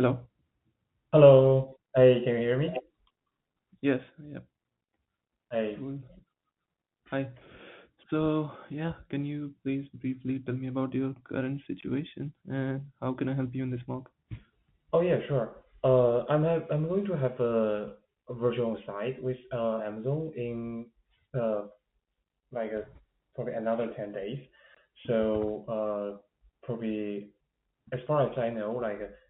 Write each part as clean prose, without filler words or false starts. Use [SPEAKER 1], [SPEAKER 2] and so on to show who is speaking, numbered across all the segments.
[SPEAKER 1] Hello.
[SPEAKER 2] Hello. Hey, can you hear me?
[SPEAKER 1] Yes. Yeah.
[SPEAKER 2] Hey.
[SPEAKER 1] Cool. Hi. So, yeah, can you please briefly tell me about your current situation and how can I help you in this mock?
[SPEAKER 2] Oh yeah, sure. I'm going to have a virtual site with Amazon in uh like probably another 10 days. So probably as far as I know,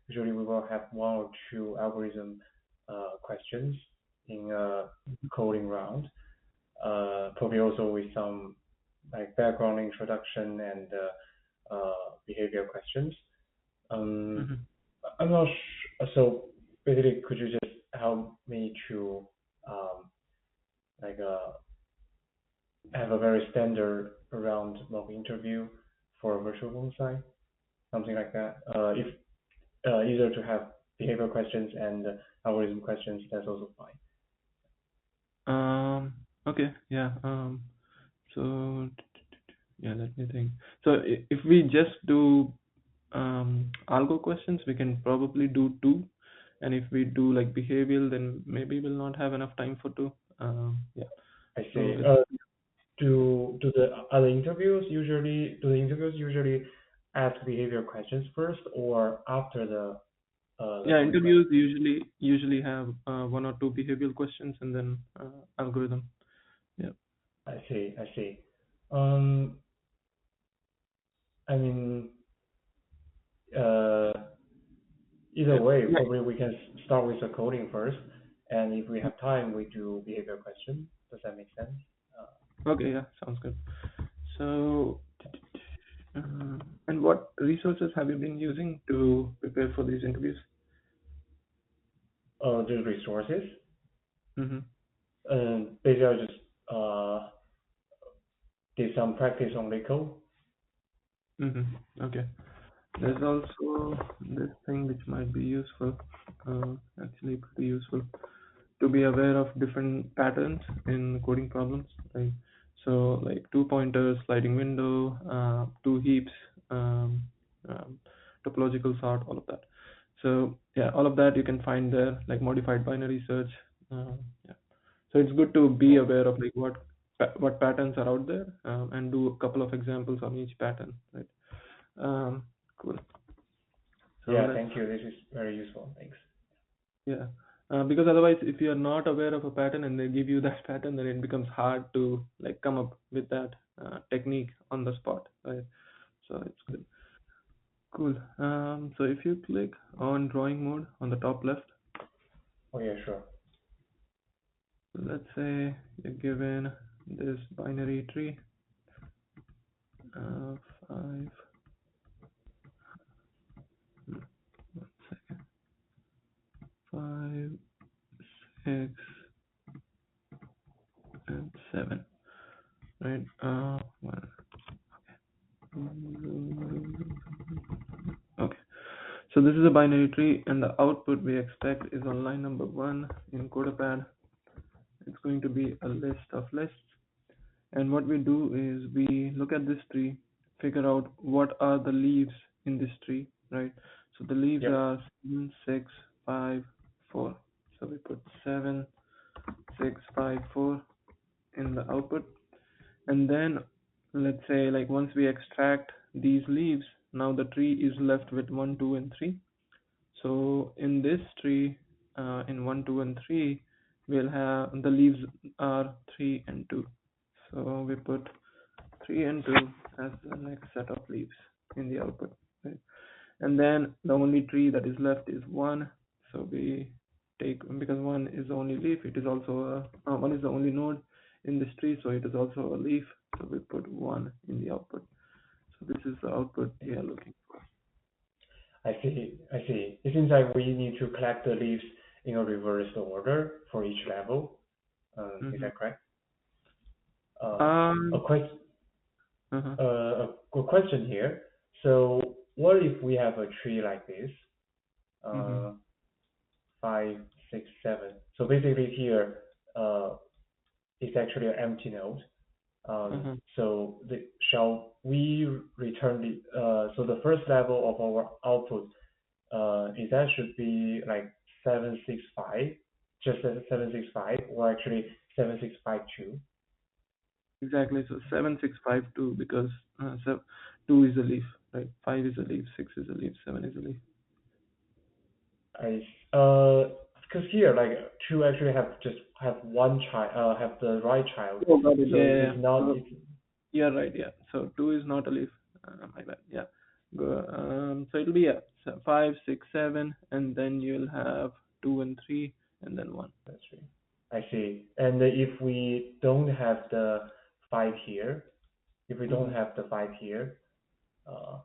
[SPEAKER 2] usually we will have one or two algorithm questions in a coding round. Probably also with some like background introduction and behavior questions. Um,
[SPEAKER 1] Mm-hmm.
[SPEAKER 2] I'm not so basically, could you just help me to um, like have a very standard round mock interview for a virtual on-site, something like that? If either to have behavior questions and algorithm questions, that's also fine.
[SPEAKER 1] Okay. Yeah. So, yeah, let me think. So, if we just do algo questions, we can probably do two. And if we do like behavioral, then maybe we'll not have enough time for two. Yeah.
[SPEAKER 2] I
[SPEAKER 1] So,
[SPEAKER 2] see. Do the interviews usually ask behavior questions first or after the
[SPEAKER 1] yeah,
[SPEAKER 2] coding round?
[SPEAKER 1] interviews usually have one or two behavioral questions and then algorithm. Yeah.
[SPEAKER 2] I see. I see. Um, I mean, uh, either
[SPEAKER 1] Yeah.
[SPEAKER 2] way,
[SPEAKER 1] Yeah.
[SPEAKER 2] probably we can start with the coding first, and if we have time, we do behavior question. Does that make sense?
[SPEAKER 1] Okay. Yeah. Sounds good. So, uh, and what resources have you been using to prepare for these interviews?
[SPEAKER 2] The resources.
[SPEAKER 1] Mm-hmm.
[SPEAKER 2] Basically, I just did some practice on Lico.
[SPEAKER 1] Mm-hmm. Okay. There's also this thing which might be useful, actually pretty useful, to be aware of different patterns in coding problems, right? So like two pointers, sliding window, two heaps, um, um, topological sort, all of that. So yeah, all of that you can find there, like modified binary search. Yeah. So it's good to be
[SPEAKER 2] Oh,
[SPEAKER 1] aware of like what patterns are out there, and do a couple of examples on each pattern, right? Um, cool. So
[SPEAKER 2] yeah.
[SPEAKER 1] let's
[SPEAKER 2] Thank you. This is very useful. Thanks.
[SPEAKER 1] Yeah, because otherwise, if you are not aware of a pattern and they give you that pattern, then it becomes hard to like come up with that technique on the spot, right? So it's good. Cool. So if you click on drawing mode on the top left,
[SPEAKER 2] Oh yeah, sure.
[SPEAKER 1] let's say you're given this binary tree, uh, five, hmm, one second, five, six, and seven, right? One. Okay. So this is a binary tree, and the output we expect is on line number one in CodaPad. It's going to be a list of lists. And what we do is we look at this tree, figure out what are the leaves in this tree, right? So the leaves
[SPEAKER 2] Yep.
[SPEAKER 1] are 7, 6, 5, 4. So we put 7, 6, 5, 4 in the output. And then let's say like once we extract these leaves, now the tree is left with 1, 2, and 3. So in this tree, in 1, 2, and 3, we'll have the leaves are 3 and 2. So we put 3 and 2 as the next set of leaves in the output. Right? And then the only tree that is left is 1. So we take, because 1 is the only leaf, it is also 1 is the only node in this tree, so it is also a leaf. So we put 1 in the output. So this is the output we are looking for.
[SPEAKER 2] I see. I see. It seems like we need to collect the leaves in a reversed order for each level. Is
[SPEAKER 1] Mm-hmm.
[SPEAKER 2] that correct? A
[SPEAKER 1] Um,
[SPEAKER 2] question.
[SPEAKER 1] uh-huh.
[SPEAKER 2] A question here. So, what if we have a tree like this?
[SPEAKER 1] Mm-hmm.
[SPEAKER 2] Uh, 5, 6, 7. So basically here, it's actually an empty node.
[SPEAKER 1] Uh-huh.
[SPEAKER 2] Shall we return so the first level of our output, is that should be like 765, just as 765, or actually 7652?
[SPEAKER 1] Exactly. So 7652 because 2 is a leaf, right? 5 is a leaf, 6 is a leaf, 7 is a leaf.
[SPEAKER 2] I because here like two actually have just have one child, have the right child,
[SPEAKER 1] Oh, got it. Yeah,
[SPEAKER 2] so
[SPEAKER 1] yeah,
[SPEAKER 2] it
[SPEAKER 1] yeah.
[SPEAKER 2] is not.
[SPEAKER 1] So
[SPEAKER 2] It's
[SPEAKER 1] you're right. Yeah. So 2 is not a leaf. My bad. Yeah. Go. So it'll be, yeah. So 5, 6, 7, and then you'll have 2 and 3, and then 1.
[SPEAKER 2] that's right. I see. And if we don't have the five here, if we don't
[SPEAKER 1] Mm-hmm.
[SPEAKER 2] have the five here, uh,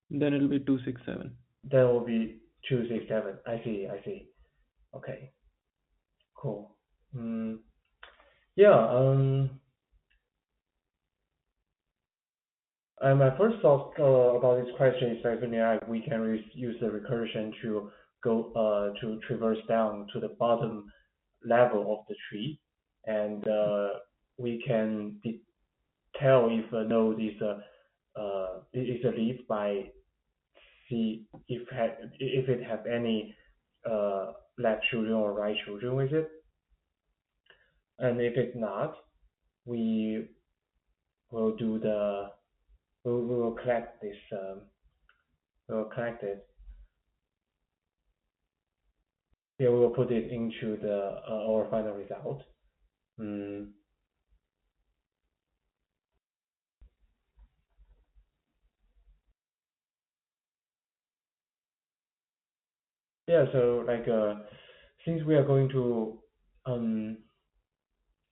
[SPEAKER 1] Then it'll be 2, 6, 7.
[SPEAKER 2] then it will be 267. I see. I see. Okay. Cool. Mm, yeah. And my first thought about this question is that we can use the recursion to go to traverse down to the bottom level of the tree, and we can tell if a node is a leaf by see if it have any left children or right children with it, and if it's not, we will do the we will collect this we will collect it. Yeah, we will put it into the our final result. Mm, yeah, so like since we are going to um,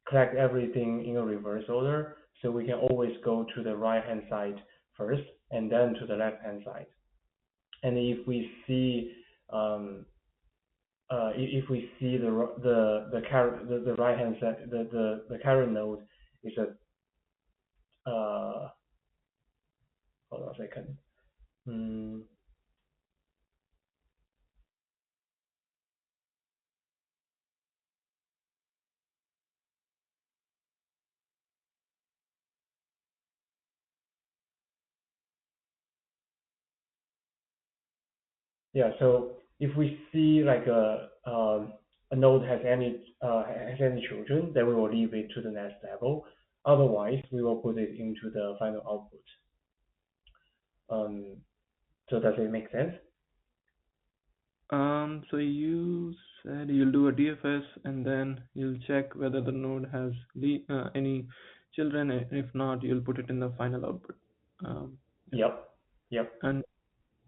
[SPEAKER 2] collect everything in a reverse order, so we can always go to the right hand side first and then to the left hand side. And if we see if we see the right hand side the current node is a hold on a second. Mm, yeah, so if we see like a node has any children, then we will leave it to the next level. Otherwise, we will put it into the final output. Um, so does it make sense?
[SPEAKER 1] So you said you'll do a DFS and then you'll check whether the node has any children. If not, you'll put it in the final output. Um, yeah.
[SPEAKER 2] Yep. Yep.
[SPEAKER 1] And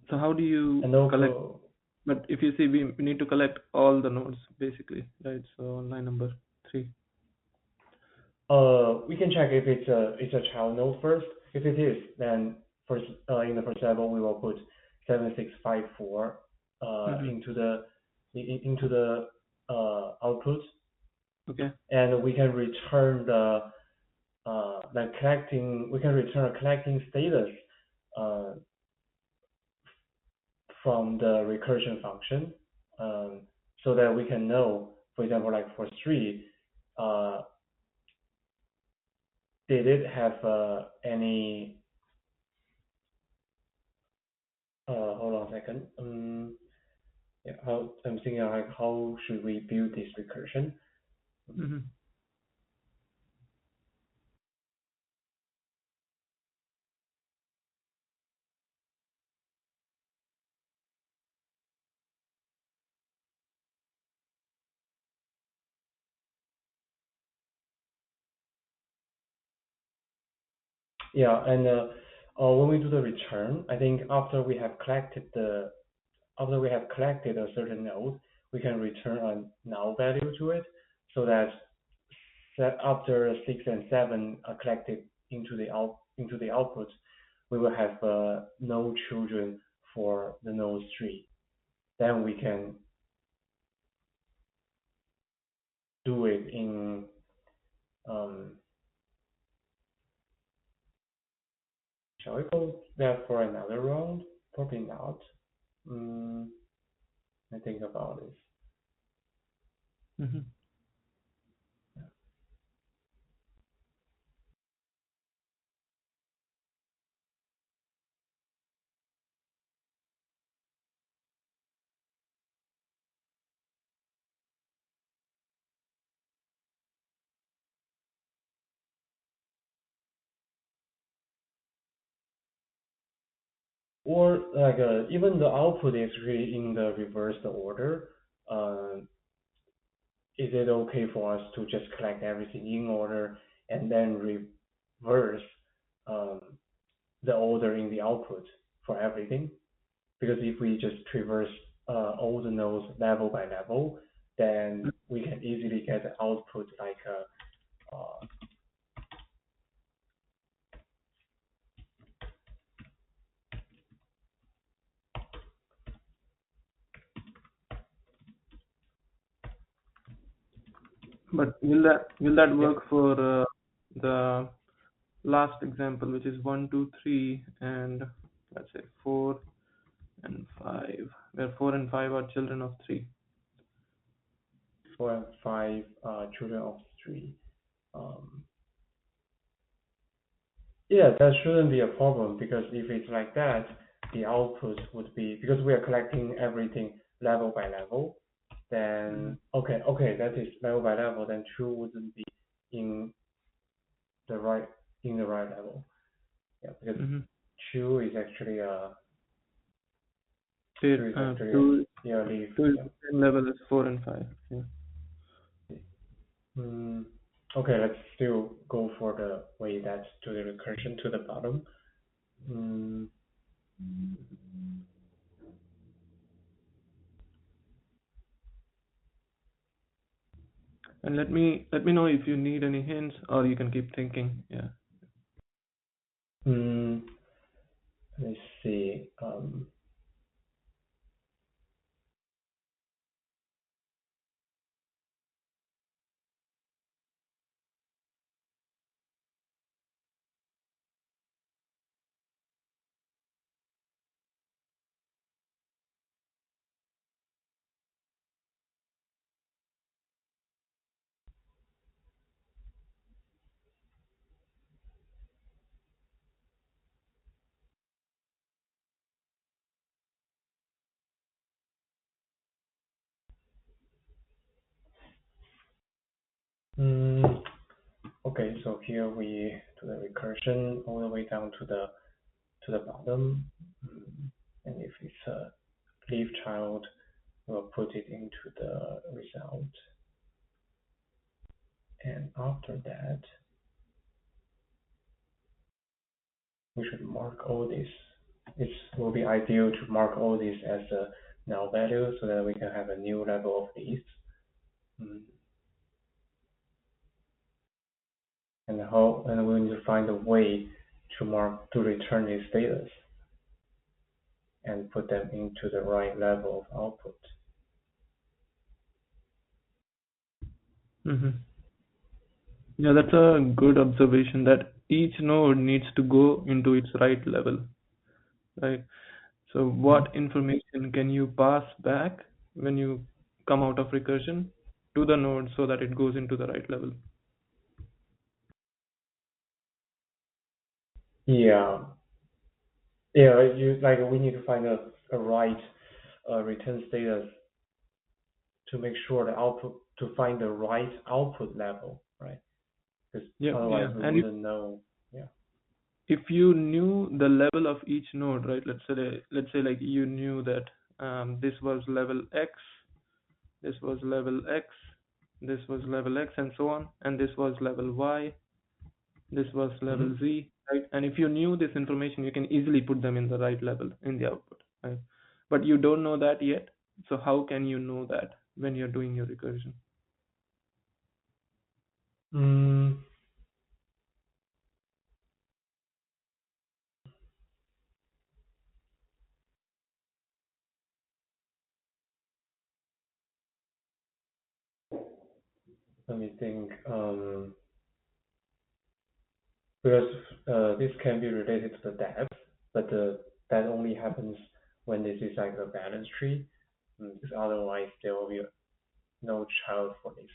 [SPEAKER 1] so how do you
[SPEAKER 2] And
[SPEAKER 1] collect?
[SPEAKER 2] also,
[SPEAKER 1] But if you see, we need to collect all the nodes basically, right? So line number 3.
[SPEAKER 2] we can check if it's a child node first. If it is, then first in the first level we will put 7654
[SPEAKER 1] Mm-hmm.
[SPEAKER 2] into the output,
[SPEAKER 1] Okay.
[SPEAKER 2] and we can return we can return a collecting status uh, from the recursion function, um, so that we can know, for example, like for 3, uh, did it have any hold on a second. Yeah, I'm thinking like how should we build this recursion?
[SPEAKER 1] Mm-hmm.
[SPEAKER 2] Yeah, and when we do the return, I think after we have collected a certain node, we can return a null value to it, so that after 6 and 7 are collected into the output, we will have no children for the node 3. Then we can do it in um, shall we go there for another round? Probably not. Mm, I think about this.
[SPEAKER 1] Mm-hmm.
[SPEAKER 2] or like even the output is really in the reversed order. Uh, is it okay for us to just collect everything in order and then reverse um, the order in the output for everything? Because if we just traverse all the nodes level by level, then we can easily get the output like
[SPEAKER 1] But will that
[SPEAKER 2] yeah,
[SPEAKER 1] work for the last example, which is 1, 2, 3, and let's say 4 and 5, where 4 and 5 are children of 3?
[SPEAKER 2] 4 and 5 children of 3. Um, yeah, that shouldn't be a problem because if it's like that, the output would be because we are collecting everything level by level.
[SPEAKER 1] Mm-hmm.
[SPEAKER 2] Then okay, that is level by level. Then two wouldn't be in the right in the right level. Yeah, because
[SPEAKER 1] Mm-hmm.
[SPEAKER 2] two is actually two
[SPEAKER 1] It,
[SPEAKER 2] is actually a
[SPEAKER 1] two,
[SPEAKER 2] yeah leaf.
[SPEAKER 1] two is
[SPEAKER 2] Yeah.
[SPEAKER 1] the same level as 4 and 5. Yeah.
[SPEAKER 2] Mm, okay, let's still go for the way that to the recursion to the bottom. Mm,
[SPEAKER 1] And let me know if you need any hints, or you can keep thinking. Yeah.
[SPEAKER 2] mm, let's see. Mm, okay, so here we do the recursion all the way down to the bottom. Mm, and if it's a leaf child, we'll put it into the result. And after that, we should mark all this. It will be ideal to mark all this as a null value so that we can have a new level of these. Mm. And we need to find a way to return these status and put them into the right level of output.
[SPEAKER 1] Mm-hmm. Yeah, that's a good observation that each node needs to go into its right level, right? So
[SPEAKER 2] Mhm.
[SPEAKER 1] what information can you pass back when you come out of recursion to the node so that it goes into the right level?
[SPEAKER 2] Yeah, yeah. You like we need to find a right return status to make sure the output to find the right output level, right? Because
[SPEAKER 1] Yeah,
[SPEAKER 2] otherwise
[SPEAKER 1] yeah.
[SPEAKER 2] we
[SPEAKER 1] And
[SPEAKER 2] wouldn't know. Yeah.
[SPEAKER 1] if you knew the level of each node, right? Let's say like you knew that this was level X, this was level X, this was level X, and so on, and this was level Y, this was
[SPEAKER 2] Hmm.
[SPEAKER 1] level Z, right? And if you knew this information, you can easily put them in the right level in the output, right? But you don't know that yet, so how can you know that when you're doing your recursion?
[SPEAKER 2] Mm, let me think. Because this can be related to the depth, but that only happens when this is like a balance tree. Because otherwise there will be no child for this.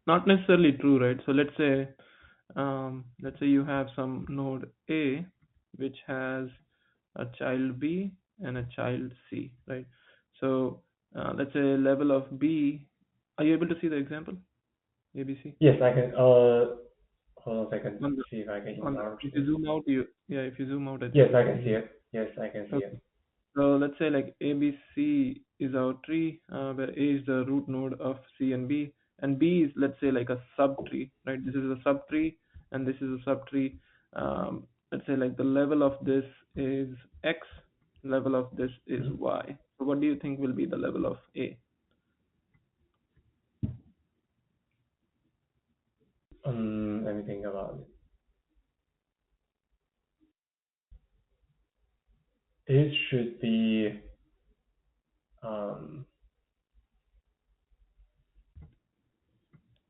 [SPEAKER 1] Not necessarily true, right? So let's say you have some node A which has a child B and a child C, right? So let's say level of B. Are you able to see the example? ABC?
[SPEAKER 2] Yes, I can. Hold on a second,
[SPEAKER 1] On the
[SPEAKER 2] see if I can
[SPEAKER 1] on the,
[SPEAKER 2] enlarge
[SPEAKER 1] if you
[SPEAKER 2] this.
[SPEAKER 1] zoom out, if you zoom out, I
[SPEAKER 2] Yes,
[SPEAKER 1] think
[SPEAKER 2] I
[SPEAKER 1] you
[SPEAKER 2] can see
[SPEAKER 1] can.
[SPEAKER 2] it. Yes, I can see
[SPEAKER 1] Okay.
[SPEAKER 2] it.
[SPEAKER 1] So let's say like ABC is our tree, where A is the root node of C and B is, let's say, like a subtree, right? This is a subtree, and this is a subtree. Let's say like the level of this is X, level of this is
[SPEAKER 2] Mhm.
[SPEAKER 1] Y. So what do you think will be the level of A?
[SPEAKER 2] Let me think about it. It should be um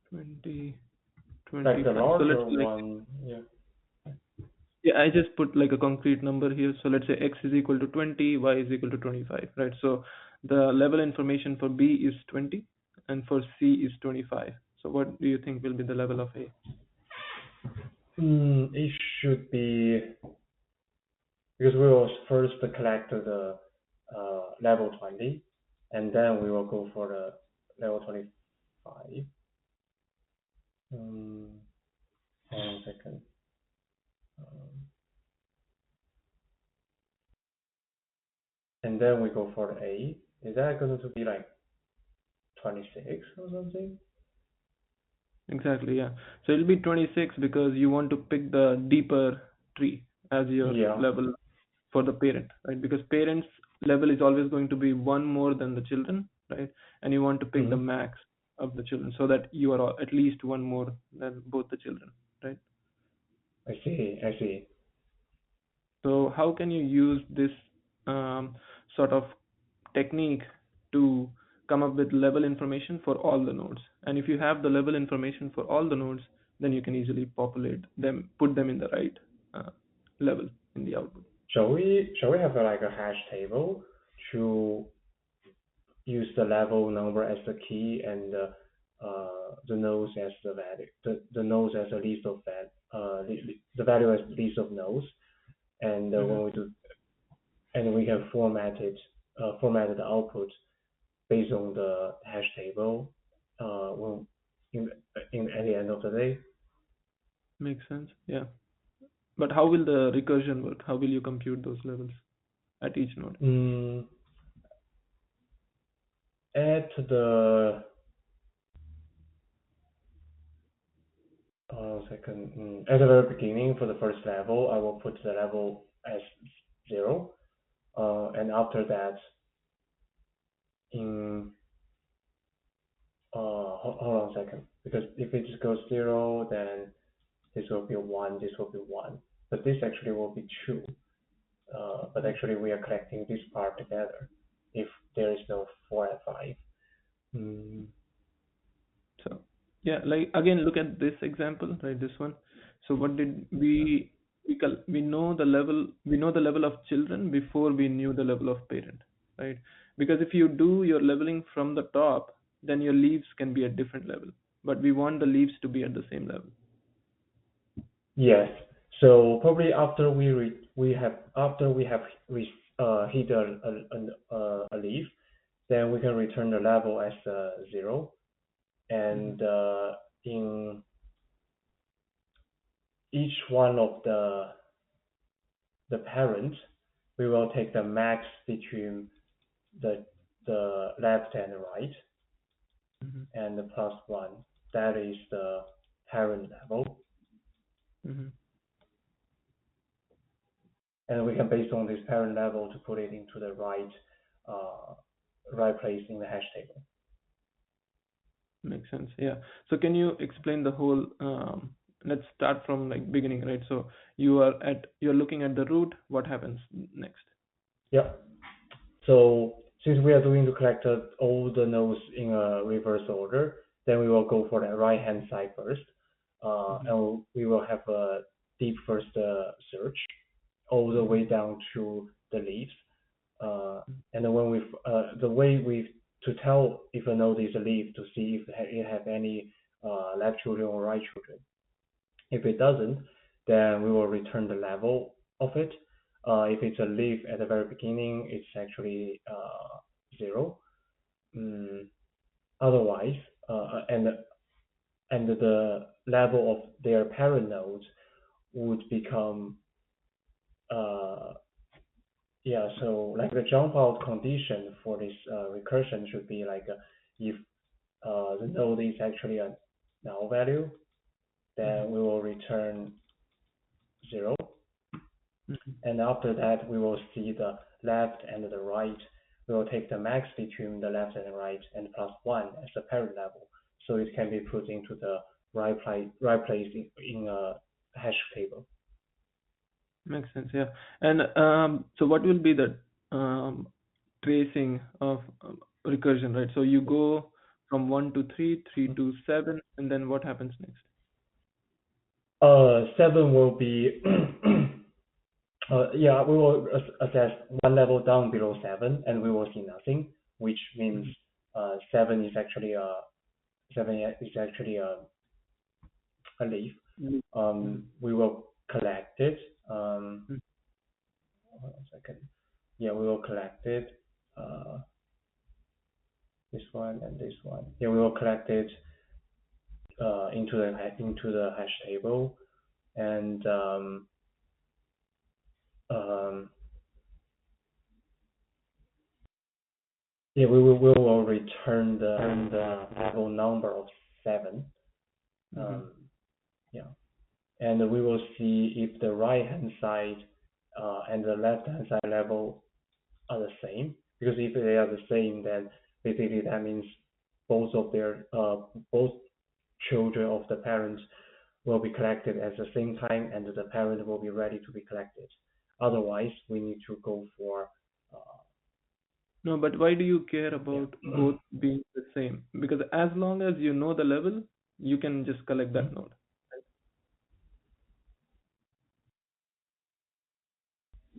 [SPEAKER 1] 20,
[SPEAKER 2] like the
[SPEAKER 1] 25. So let's
[SPEAKER 2] larger
[SPEAKER 1] say like,
[SPEAKER 2] one. Yeah.
[SPEAKER 1] yeah, I just put like a concrete number here. So let's say X is equal to 20, Y is equal to 25, right? So the level information for B is 20 and for C is 25. So what do you think will be the level of A?
[SPEAKER 2] It should be because we will first collect the level 20, and then we will go for the level 25. Um, Hold on a second. Um, and then we go for the A. Is that going to be like 26 or something?
[SPEAKER 1] Exactly, yeah. So it'll be 26 because you want to pick the deeper tree as your
[SPEAKER 2] Yeah,
[SPEAKER 1] level for the parent, right? Because parents level is always going to be one more than the children, right? And you want to pick the
[SPEAKER 2] hmm,
[SPEAKER 1] max of the children so that you are at least one more than both the children, right?
[SPEAKER 2] I see, I see.
[SPEAKER 1] So how can you use this um, sort of technique to come up with level information for all the nodes? And if you have the level information for all the nodes, then you can easily populate them, put them in the right uh, level in the output.
[SPEAKER 2] Shall we have like a hash table to use the level number as the key and the nodes as the value, the nodes as a list of the value as list of nodes, and
[SPEAKER 1] Hmm.
[SPEAKER 2] when we do, and we can format the output based on the hash table when in at the end of the day.
[SPEAKER 1] Makes sense. Yeah. But how will the recursion work? How will you compute those levels at each node?
[SPEAKER 2] Mm, at the second, at the very beginning for the first level, I will put the level as 0. And after that, in hold on a second, because if it just goes 0, then this will be 1, this will be 1. But this actually will be 2. But
[SPEAKER 1] Mm.
[SPEAKER 2] actually we are collecting this part together if there is no 4 and 5. Mm,
[SPEAKER 1] So yeah, like again, look at this example, right? This one. So what did we know the level, we know the level of children before we knew the level of parent, right? Because if you do your leveling from the top, then your leaves can be at different level, but we want the leaves to be at the same level.
[SPEAKER 2] yes. So probably after we have hit a leaf, then we can return the level as 0,
[SPEAKER 1] Hmm.
[SPEAKER 2] and in each one of the parents, we will take the max between the left and right,
[SPEAKER 1] Hmm.
[SPEAKER 2] and the plus 1. That is the parent level,
[SPEAKER 1] Hmm.
[SPEAKER 2] and we can based on this parent level to put it into the uh, right place in the hash table.
[SPEAKER 1] Makes sense. Yeah. So can you explain the whole, let's start from like beginning, right? So you're looking at the root, what happens next?
[SPEAKER 2] Yep. So since we are doing to collect all the nodes in a reverse order, then we will go for the right-hand side first,
[SPEAKER 1] Hmm.
[SPEAKER 2] and we will have a deep first search all the
[SPEAKER 1] Hmm.
[SPEAKER 2] way down to the leaves. And then when the way we to tell if a node is a leaf to see if it have any left children or right children. If it doesn't, then we will return the level of it. If it's a leaf at the very beginning, it's actually 0. Mm, Otherwise, and the level of their parent nodes would become uh, yeah, so like the jump out condition for this recursion should be like if the node is actually a null value,
[SPEAKER 1] Mm-hmm.
[SPEAKER 2] then we will return 0.
[SPEAKER 1] Mm-hmm.
[SPEAKER 2] And after that, we will see the left and the right. We will take the max between the left and the right and plus 1 as the parent level. So it can be put into the right place in a hash table.
[SPEAKER 1] Makes sense, yeah. And so what will be the tracing of recursion, right? So you go from 1 to 3, 3 to 7, and then what happens next?
[SPEAKER 2] 7 will be, yeah, we will assess one level down below 7, and we will see nothing, which means
[SPEAKER 1] Mhm.
[SPEAKER 2] 7 is actually a leaf.
[SPEAKER 1] Mhm. Mhm.
[SPEAKER 2] We will collect it.
[SPEAKER 1] Mhm.
[SPEAKER 2] Hold on a second. Yeah, we will collect it. Uh, this one and this one. Yeah, we will collect it into the hash table, and um, yeah, we will return the level number of 7.
[SPEAKER 1] Mhm.
[SPEAKER 2] Um, yeah, and we will see if the right hand side and the left hand side level are the same. Because if they are the same, then basically that means both children of the parents will be collected at the same time, and the parent will be ready to be collected. Otherwise, we need to go for uh,
[SPEAKER 1] No, but why do you care
[SPEAKER 2] yeah.
[SPEAKER 1] about both being the same? Because as long as you know the level, you can just collect
[SPEAKER 2] Mhm.
[SPEAKER 1] that node.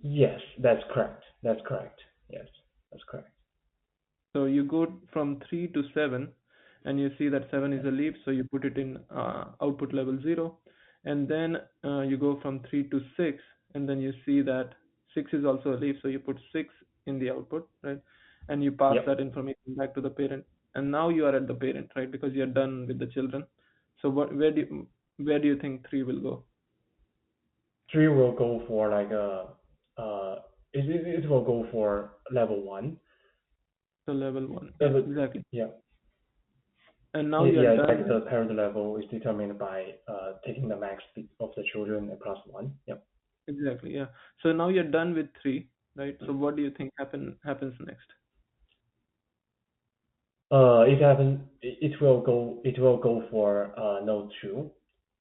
[SPEAKER 2] Yes, that's correct. That's correct. Yes, that's correct.
[SPEAKER 1] So you go from 3 to 7, and you see that 7 is
[SPEAKER 2] Yeah.
[SPEAKER 1] a leaf, so you put it in output level 0. And then you go from 3 to 6, and then you see that 6 is also a leaf, so you put 6 in the output, right? And you pass
[SPEAKER 2] Yep.
[SPEAKER 1] that information back to the parent. And now you are at the parent, right? Because you're done with the children. So where do you think 3 will go?
[SPEAKER 2] 3 will go for like uh it will go for level 1.
[SPEAKER 1] So level 1, yeah,
[SPEAKER 2] Level
[SPEAKER 1] exactly.
[SPEAKER 2] yeah.
[SPEAKER 1] And now
[SPEAKER 2] Yeah,
[SPEAKER 1] you're
[SPEAKER 2] yeah, it's
[SPEAKER 1] done.
[SPEAKER 2] like the parent level is determined by taking the max of the children and plus 1. Yep.
[SPEAKER 1] Exactly, yeah. So now you're done with 3, right? So what do you think happens next?
[SPEAKER 2] It will go for node 2,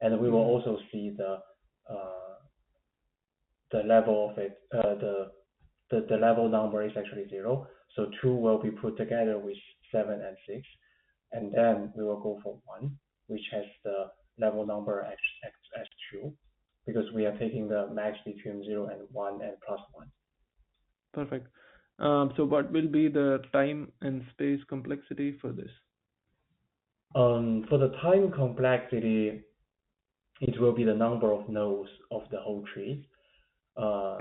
[SPEAKER 2] and we will
[SPEAKER 1] Mm-hmm.
[SPEAKER 2] also see the level of it. The level number is actually 0, so 2 will be put together with 7 and 6, and then we will go for 1, which has the level number as 2, because we are taking the max between 0 and 1 and plus 1.
[SPEAKER 1] Perfect. So what will be the time and space complexity for this?
[SPEAKER 2] For the time complexity, it will be the number of nodes of the whole tree. Uh,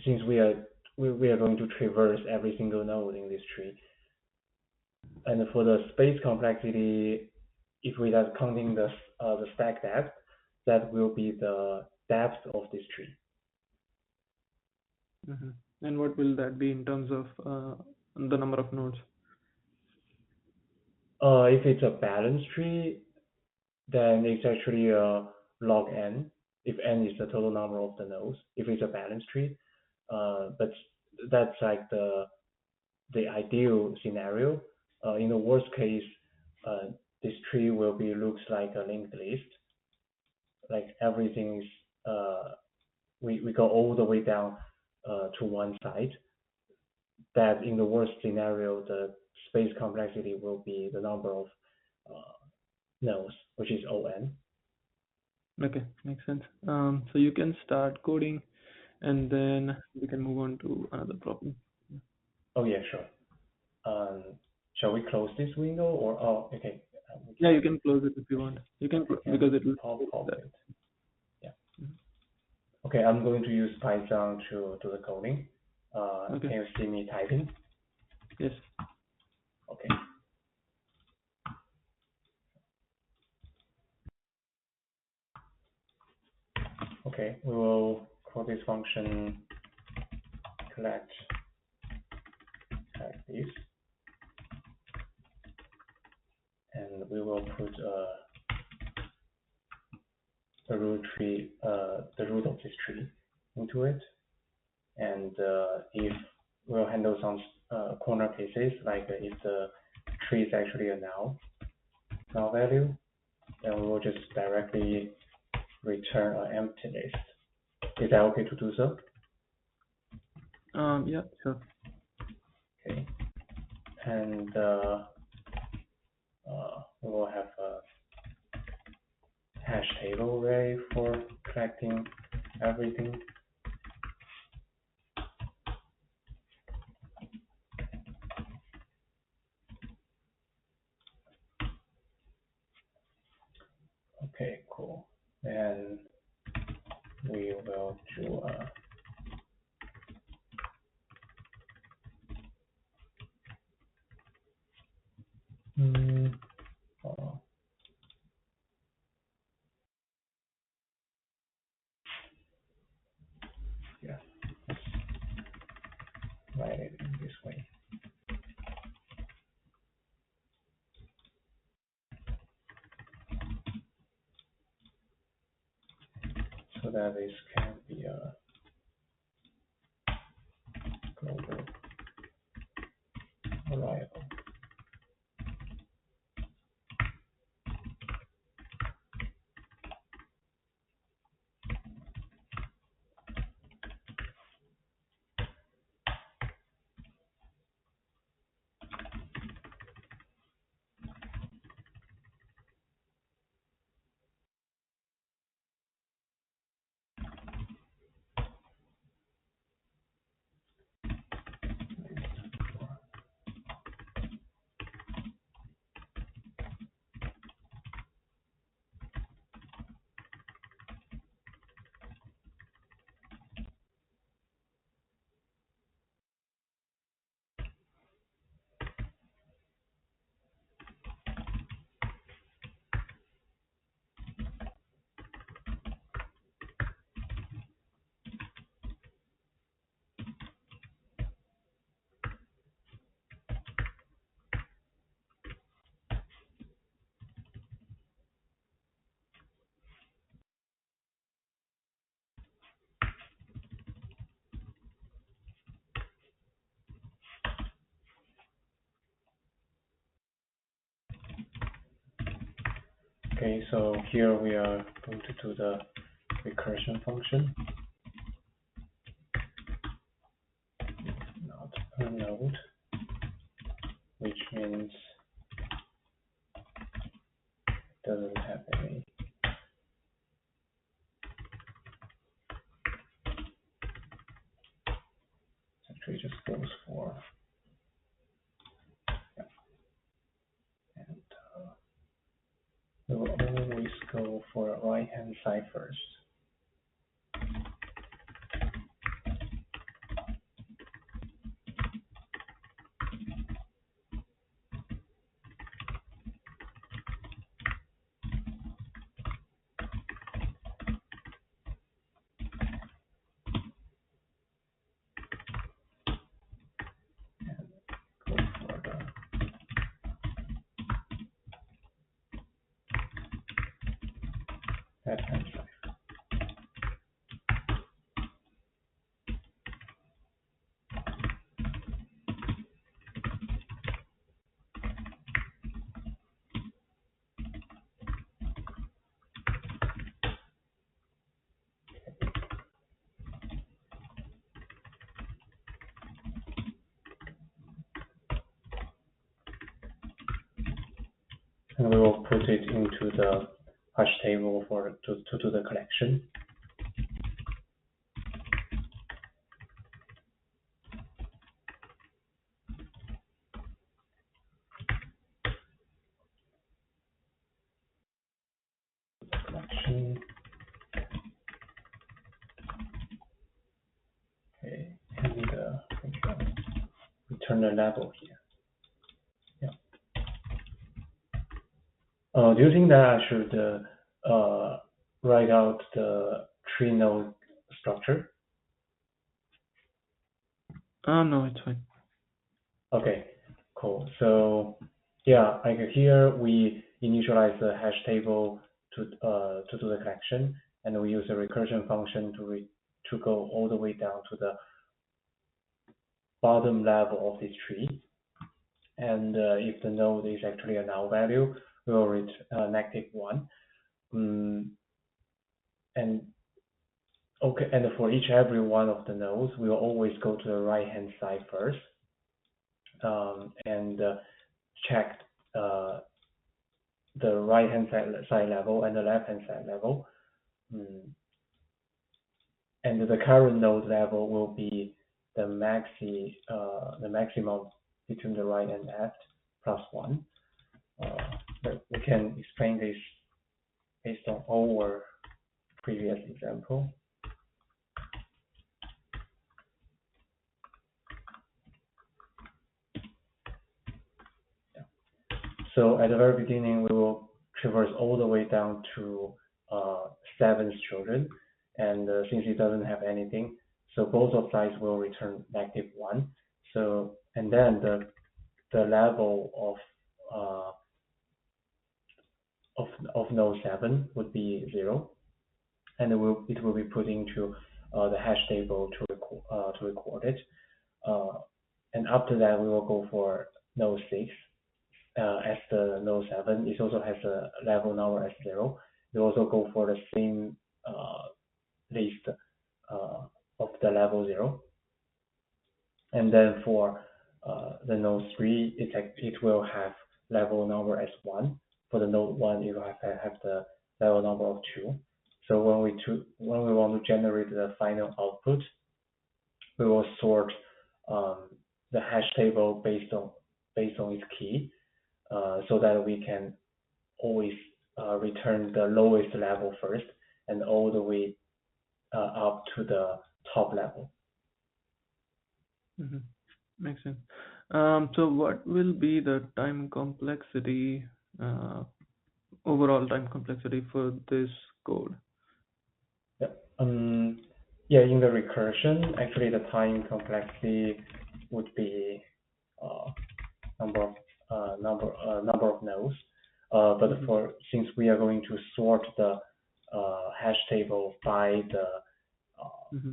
[SPEAKER 2] since we are going to traverse every single node in this tree, and for the space complexity, if we are counting the stack depth, that will be the depth of this tree.
[SPEAKER 1] Hmm. And what will that be in terms of the number of nodes?
[SPEAKER 2] If it's a balanced tree, then it's actually log n. If n is the total number of the nodes, if it's a balanced tree, but that's like the ideal scenario. In the worst case, uh, this tree will be looks like a linked list. Like everything is we go all the way down to one side. That in the worst scenario, the space complexity will be the number of uh, nodes, which is on.
[SPEAKER 1] Okay, makes sense. So you can start coding, and then we can move on to another problem.
[SPEAKER 2] Oh yeah, sure. Um, shall we close this window or oh okay, we
[SPEAKER 1] Yeah,
[SPEAKER 2] can
[SPEAKER 1] you can close it if you want. You can
[SPEAKER 2] we can
[SPEAKER 1] because it will
[SPEAKER 2] pop
[SPEAKER 1] that.
[SPEAKER 2] it. Yeah.
[SPEAKER 1] Mhm.
[SPEAKER 2] Okay, I'm going to use Python to do the coding.
[SPEAKER 1] Okay.
[SPEAKER 2] Can you see me typing?
[SPEAKER 1] Yes.
[SPEAKER 2] Okay. Okay, we will call this function collect like this, and we will put the the root of this tree into it, and if we'll handle some corner cases, like if the tree is actually a null value, then we will just directly return an empty list. Is that okay to do so?
[SPEAKER 1] Yeah, sure.
[SPEAKER 2] Okay, and we will have a hash table ready for collecting everything. Okay, cool. Then we will do a oh, yeah, let's write it in this way. So that this can be a global variable. Okay, so here we are going to do the recursion function, not per node, which means doesn't have any. Actually, just goes for, yeah, and we will always go for right hand side first. Go for the left hand side. And we will put it into the hash table to do the collection. Collection. Okay, and return the label here. Do you think that I should write out the tree node structure?
[SPEAKER 1] No, it's fine.
[SPEAKER 2] Okay, cool. So yeah, like here we initialize the hash table to do the collection, and we use a recursion function to go all the way down to the bottom level of this tree. And if the node is actually a null value, we will reach -1. And okay, and for every one of the nodes, we will always go to the right hand side first, and check uh, the right hand side level and the left hand side level. And the current node level will be the maximum between the right and left plus 1. But we can explain this based on our previous example. So at the very beginning, we will traverse all the way down to 7's children, and since it doesn't have anything, so both of sides will return -1. So and then the level of node 7 would be 0, and it will be put into the hash table to record it. And after that, we will go for node 6 as the node 7. It also has a level number as 0. We also go for the same list of the level 0. And then for the node 3, it will have level number as 1. For the node 1, it will have the level number of 2. So when we want to generate the final output, we will sort the hash table based on its key, so that we can always return the lowest level first and all the way up to the top level.
[SPEAKER 1] Mm-hmm. Makes sense. So what will be the time complexity, overall time complexity for this code?
[SPEAKER 2] Yeah. Yeah, in the recursion, actually the time complexity would be uh, number of nodes. But
[SPEAKER 1] Mm-hmm.
[SPEAKER 2] since we are going to sort the hash table by the
[SPEAKER 1] Mm-hmm.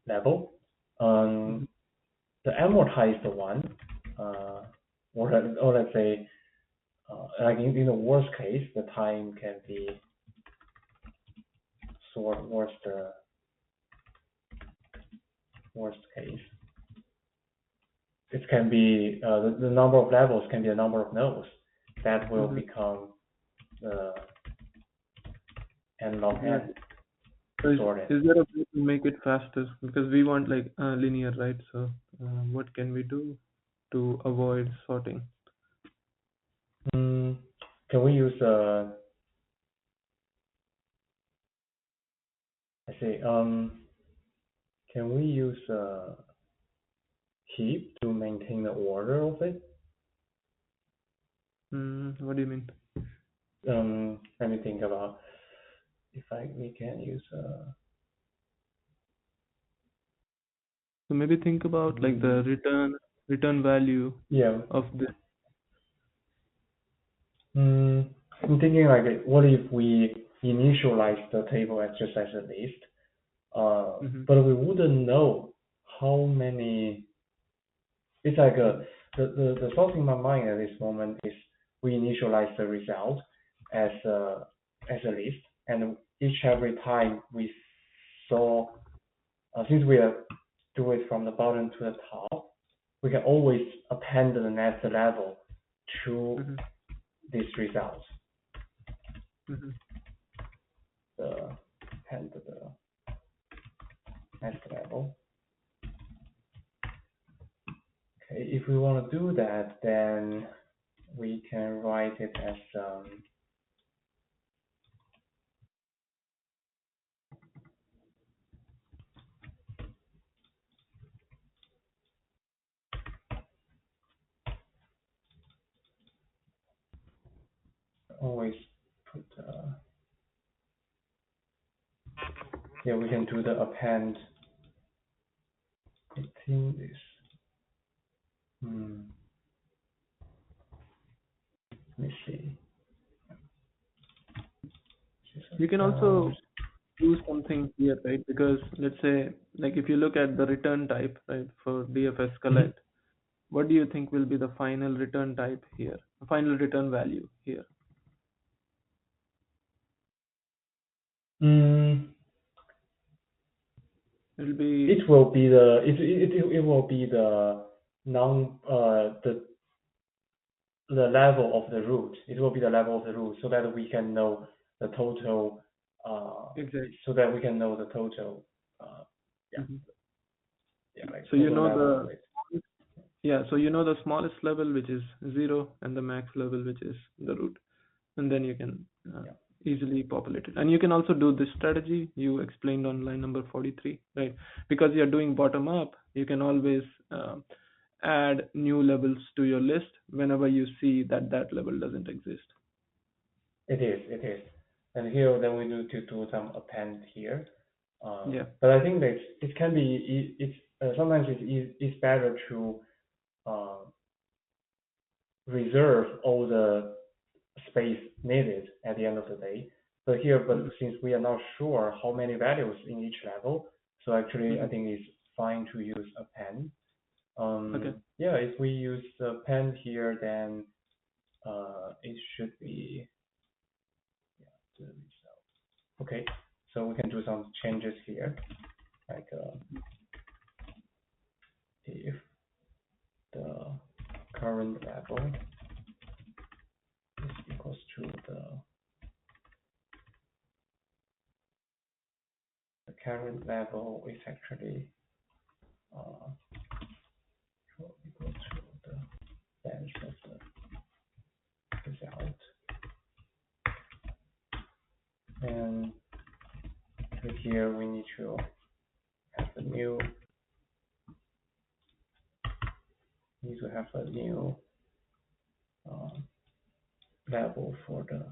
[SPEAKER 2] level,
[SPEAKER 1] Mm-hmm.
[SPEAKER 2] the amortized one, or let's say, like in the worst case, the time can be sort worst case. It can be the number of levels can be a number of nodes that will
[SPEAKER 1] Mm-hmm.
[SPEAKER 2] become n log
[SPEAKER 1] Yeah.
[SPEAKER 2] n
[SPEAKER 1] So
[SPEAKER 2] sorted.
[SPEAKER 1] is there a way to make it faster? Because we want like linear, right? So what can we do to avoid sorting?
[SPEAKER 2] Can we use I see can we use heap to maintain the order of it?
[SPEAKER 1] What do you mean?
[SPEAKER 2] Let me think about if we can use
[SPEAKER 1] So maybe think about like the return value
[SPEAKER 2] yeah.
[SPEAKER 1] of this.
[SPEAKER 2] I'm thinking like what if we initialize the table as just as a list,
[SPEAKER 1] Mm-hmm.
[SPEAKER 2] but we wouldn't know how many. It's like the thought in my mind at this moment is we initialize the result as a list, and every time we saw, since we do it from the bottom to the top, we can always append the next level to
[SPEAKER 1] Mm-hmm.
[SPEAKER 2] these results.
[SPEAKER 1] Mm-hmm.
[SPEAKER 2] Append the next level. Okay, if we want to do that, then we can write it as always put Yeah, we can do the append. I think this. Hmm, let me see.
[SPEAKER 1] You can also do something here, right? Because let's say, like if you look at the return type, right, for DFS
[SPEAKER 2] Mhm.
[SPEAKER 1] collect, what do you think will be the final return type here? The final return value here?
[SPEAKER 2] Mm,
[SPEAKER 1] It'll be
[SPEAKER 2] it will be it will be the non the level of the root. It will be the level of the root so that we can know the total uh
[SPEAKER 1] exact.
[SPEAKER 2] so that we can know the total uh yeah
[SPEAKER 1] Mhm.
[SPEAKER 2] like
[SPEAKER 1] So you
[SPEAKER 2] total
[SPEAKER 1] know
[SPEAKER 2] level of it.
[SPEAKER 1] so you know the smallest level, which is 0, and the max level, which is the root, and then you can
[SPEAKER 2] Yeah.
[SPEAKER 1] easily populate it. And you can also do this strategy you explained on line number 43, right? Because you're doing bottom up, you can always add new levels to your list whenever you see that that level doesn't exist.
[SPEAKER 2] It is. And here then we need to do some append here.
[SPEAKER 1] Yeah.
[SPEAKER 2] But I think that it can be it's sometimes it's better to uh, reserve all the space needed at the end of the day. So here, but
[SPEAKER 1] Hmm.
[SPEAKER 2] since we are not sure how many values in each level, so actually I
[SPEAKER 1] Hmm.
[SPEAKER 2] think it's fine to use append.
[SPEAKER 1] Okay.
[SPEAKER 2] Yeah, if we use append here, then it should be the result. Okay, so we can do some changes here, like if the current level is equals to the current level is actually uh, equal to the length of the result. And here we need to have a new uh, level for the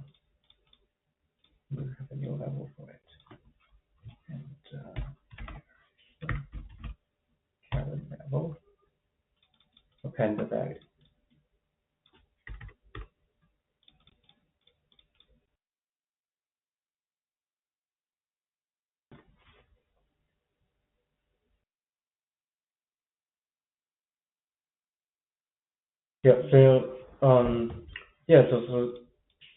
[SPEAKER 2] we have a new level for it and current level append the value. Yeah. So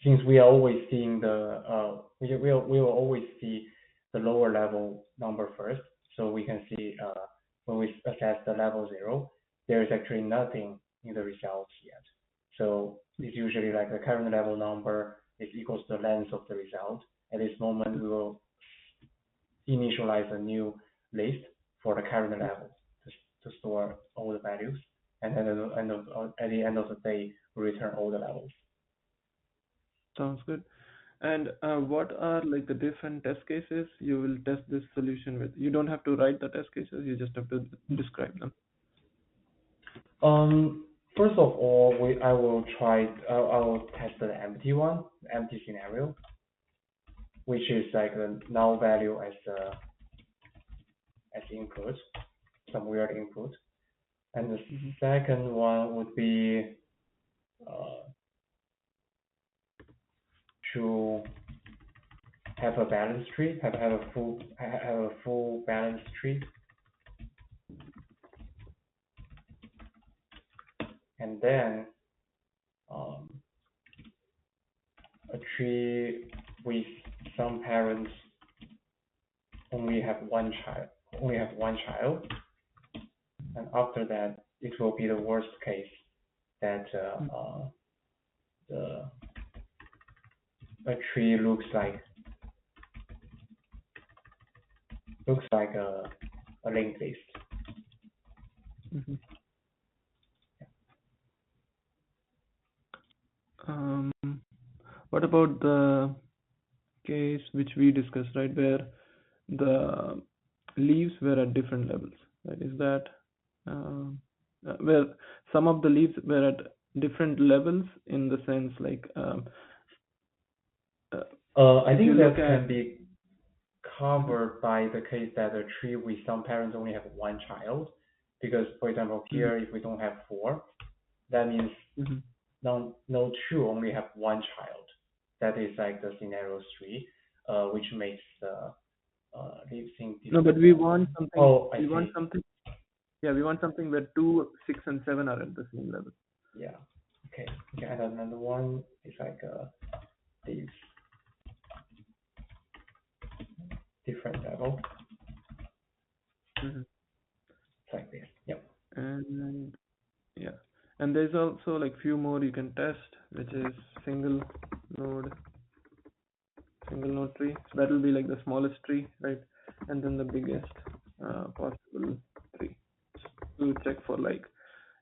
[SPEAKER 2] since we are always seeing we will always see the lower level number first, so we can see when we assess the level 0, there is actually nothing in the results yet. So it's usually like the current level number is equals to the length of the result. At this moment, we will initialize a new list for the current level to store all the values, and then at the end of the day, we return all the levels.
[SPEAKER 1] Sounds good. And what are like the different test cases you will test this solution with? You don't have to write the test cases, you just have to describe them.
[SPEAKER 2] First of all, I will I will test the empty one, the empty scenario, which is like the null value as input, some weird input. And the
[SPEAKER 1] Hmm.
[SPEAKER 2] second one would be uh, to have a balance tree, have a full balance tree, and then um, a tree with some parents only have one child, only have one child, and after that it will be the worst case that the a tree looks like a linked list.
[SPEAKER 1] Hmm. Um, what about the case which we discussed, right, where the leaves were at different levels, right? Is that where some of the leaves were at different levels in the sense like uh,
[SPEAKER 2] I
[SPEAKER 1] if you
[SPEAKER 2] think
[SPEAKER 1] look
[SPEAKER 2] that
[SPEAKER 1] at
[SPEAKER 2] can be covered by the case that a tree with some parents only have one child. Because, for example,
[SPEAKER 1] Mm-hmm.
[SPEAKER 2] here if we don't have four, that means
[SPEAKER 1] Mm-hmm.
[SPEAKER 2] no two only have one child. That is like the scenario three, which makes the living
[SPEAKER 1] No, but
[SPEAKER 2] distance.
[SPEAKER 1] we want something.
[SPEAKER 2] Oh, I
[SPEAKER 1] We want
[SPEAKER 2] see.
[SPEAKER 1] something. Yeah, we want something where 2, 6, and 7 are at the same level.
[SPEAKER 2] Yeah. Okay. We can add another one. It's like this different level.
[SPEAKER 1] Mm-hmm.
[SPEAKER 2] It's like this. Yep.
[SPEAKER 1] And yeah, and there's also like few more you can test, which is single node, single node tree. So that will be like the smallest tree, right? And then the biggest possible tree to check for like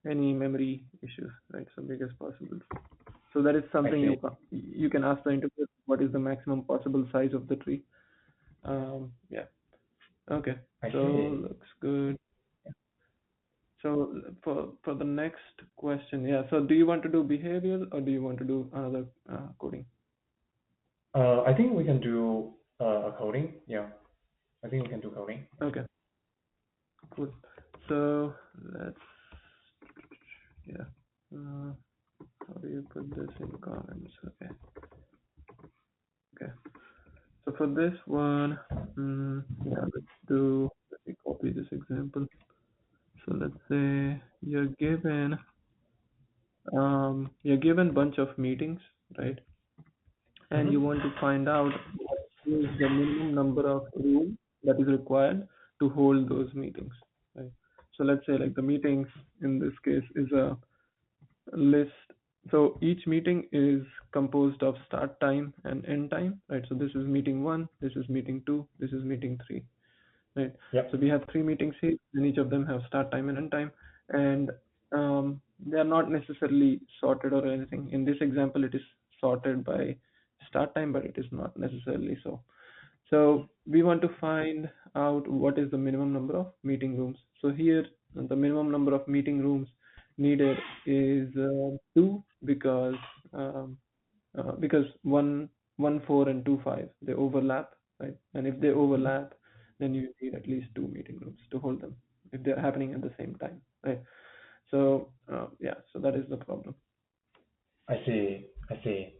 [SPEAKER 1] any memory issues, right? So biggest possible. So that is
[SPEAKER 2] I
[SPEAKER 1] something
[SPEAKER 2] see.
[SPEAKER 1] you can ask the interpreter what is the maximum possible size of the tree. Yeah. Okay.
[SPEAKER 2] I
[SPEAKER 1] So
[SPEAKER 2] see.
[SPEAKER 1] looks good. So for the next question, yeah. So do you want to do behavioral or do you want to do another coding?
[SPEAKER 2] I think we can do a coding. Yeah. I think we can do coding.
[SPEAKER 1] Okay, cool. So let's yeah. Uh, how do you put this in comments? Okay, okay. So for this one, yeah, let me copy this example. So let's say you're given bunch of meetings, right? And you
[SPEAKER 2] Mm-hmm.
[SPEAKER 1] want to find out what is the minimum number of rooms that is required to hold those meetings, right? So let's say like the meetings in this case is a list. So each meeting is composed of start time and end time, right? So this is meeting one, this is meeting two, this is meeting three, right? So
[SPEAKER 2] Yep.
[SPEAKER 1] we have three meetings here, and each of them have start time and end time, and they are not necessarily sorted or anything. In this example, it is sorted by start time, but it is not necessarily so. So we want to find out what is the minimum number of meeting rooms. So here, the minimum number of meeting rooms needed is two um, because one four and two five they overlap, right? And if they
[SPEAKER 2] Mm-hmm.
[SPEAKER 1] overlap, then you need at least two meeting rooms to hold them if they're happening at the same time, right? So yeah, so that is the problem.
[SPEAKER 2] I see. I see.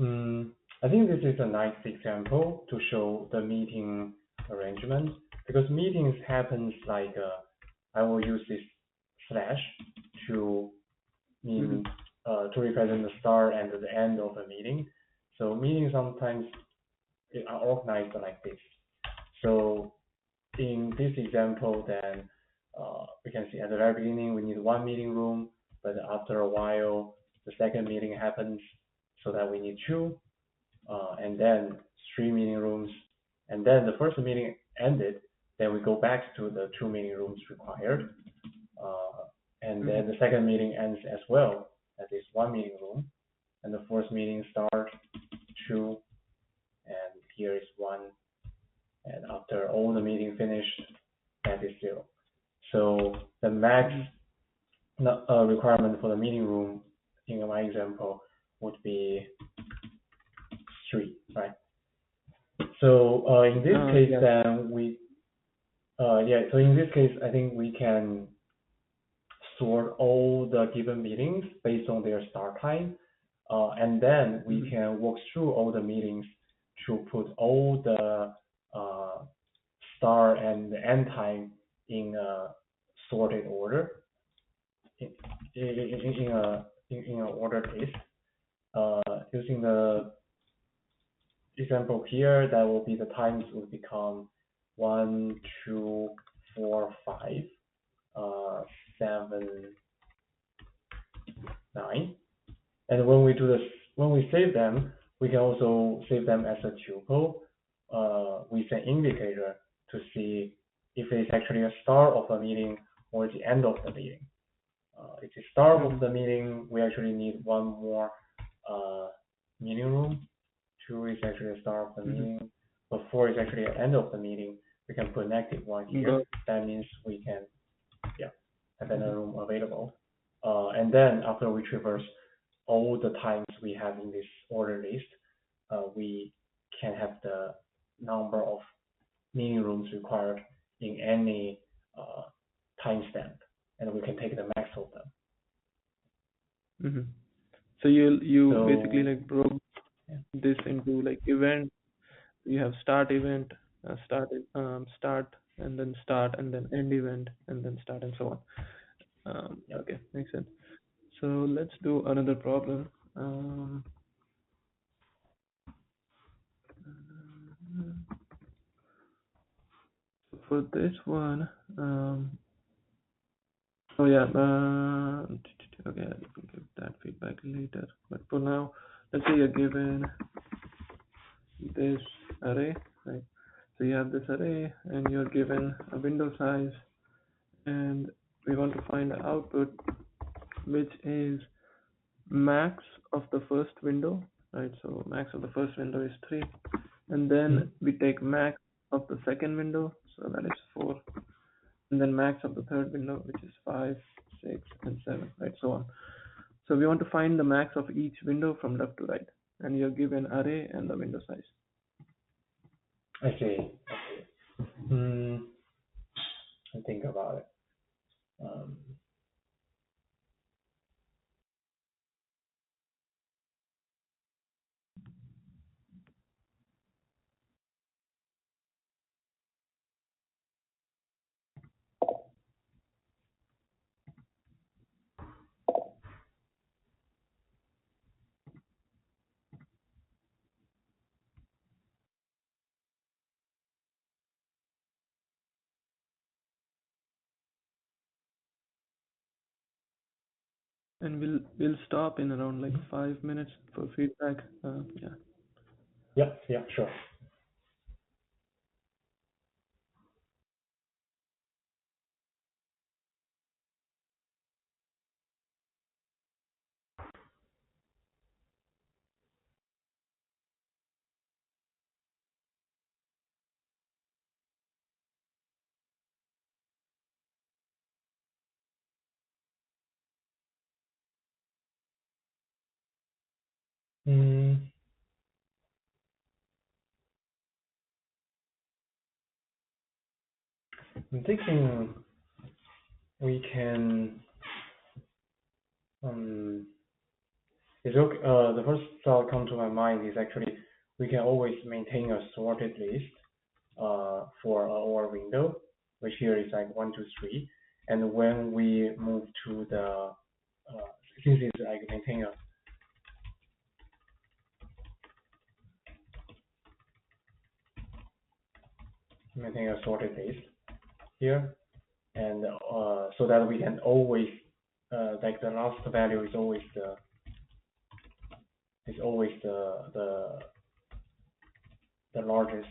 [SPEAKER 2] Mm, I think this is a nice example to show the meeting arrangement because meetings happens like I will use this slash to
[SPEAKER 1] Hmm.
[SPEAKER 2] mean to represent the start and the end of a meeting. So meetings sometimes are organized like this. So in this example, then we can see at the very beginning we need one meeting room, but after a while the second meeting happens, so that we need two, and then three meeting rooms, and then the first meeting ended, then we go back to the two meeting rooms required, uh, and
[SPEAKER 1] Hmm.
[SPEAKER 2] then the second meeting ends as well, at least one meeting room, and the first meeting starts two, and here is one, and after all the meeting finished, that is zero. So the max
[SPEAKER 1] Hmm.
[SPEAKER 2] requirement for the meeting room in my example would be three, right? So in this case,
[SPEAKER 1] Yeah.
[SPEAKER 2] then yeah. So in this case, I think we can sort all the given meetings based on their start time, and then we
[SPEAKER 1] Hmm.
[SPEAKER 2] can walk through all the meetings to put all the start and end time in a sorted order, in in a ordered list. Using the example here, that will be the times will become 1, 2, 4, 5, 7, 9. And when we save them, we can also save them as a tuple with an indicator to see if it's actually a start of a meeting or the end of the meeting. If it's start of
[SPEAKER 1] Hmm.
[SPEAKER 2] the meeting, we actually need one more uh, meeting room. Two is actually the start of the
[SPEAKER 1] Hmm.
[SPEAKER 2] meeting. But four is actually the end of the meeting. We can put negative one here.
[SPEAKER 1] Got.
[SPEAKER 2] That means we can, yeah, have
[SPEAKER 1] Hmm.
[SPEAKER 2] another room available. And then after we traverse all the times we have in this order list, we can have the number of meaning rooms required in any uh, timestamp, and we can take the max of them.
[SPEAKER 1] Mm-hmm. So you basically
[SPEAKER 2] So
[SPEAKER 1] like broke
[SPEAKER 2] yeah,
[SPEAKER 1] this into like event. You have start event, start, and then start, and then end event, and then start, and so on.
[SPEAKER 2] yeah.
[SPEAKER 1] Okay, makes sense. So let's do another problem. Um, for this one, oh yeah, okay, I can give that feedback later. But for now, let's say you're given this array, right? So you have this array, and you're given a window size, and we want to find the output, which is max of the first window, right? So max of the first window is 3, and then
[SPEAKER 2] Mhm.
[SPEAKER 1] we take max of the second window, so that is 4, and then max of the third window, which is 5, 6, and 7, right? So on. So we want to find the max of each window from left to right, and you're given array and the window size.
[SPEAKER 2] I see. Hmm. I think about it. Um,
[SPEAKER 1] And we'll stop in around like 5 minutes for feedback. Yeah.
[SPEAKER 2] yeah, yeah, sure. Hmm. I'm thinking we can. Um, the first thought come to my mind is actually we can always maintain a sorted list for our window, which here is like 1, 2, 3. And when we move to the since it's like maintain a sorted list here, and so that we can always like the last value is always the largest.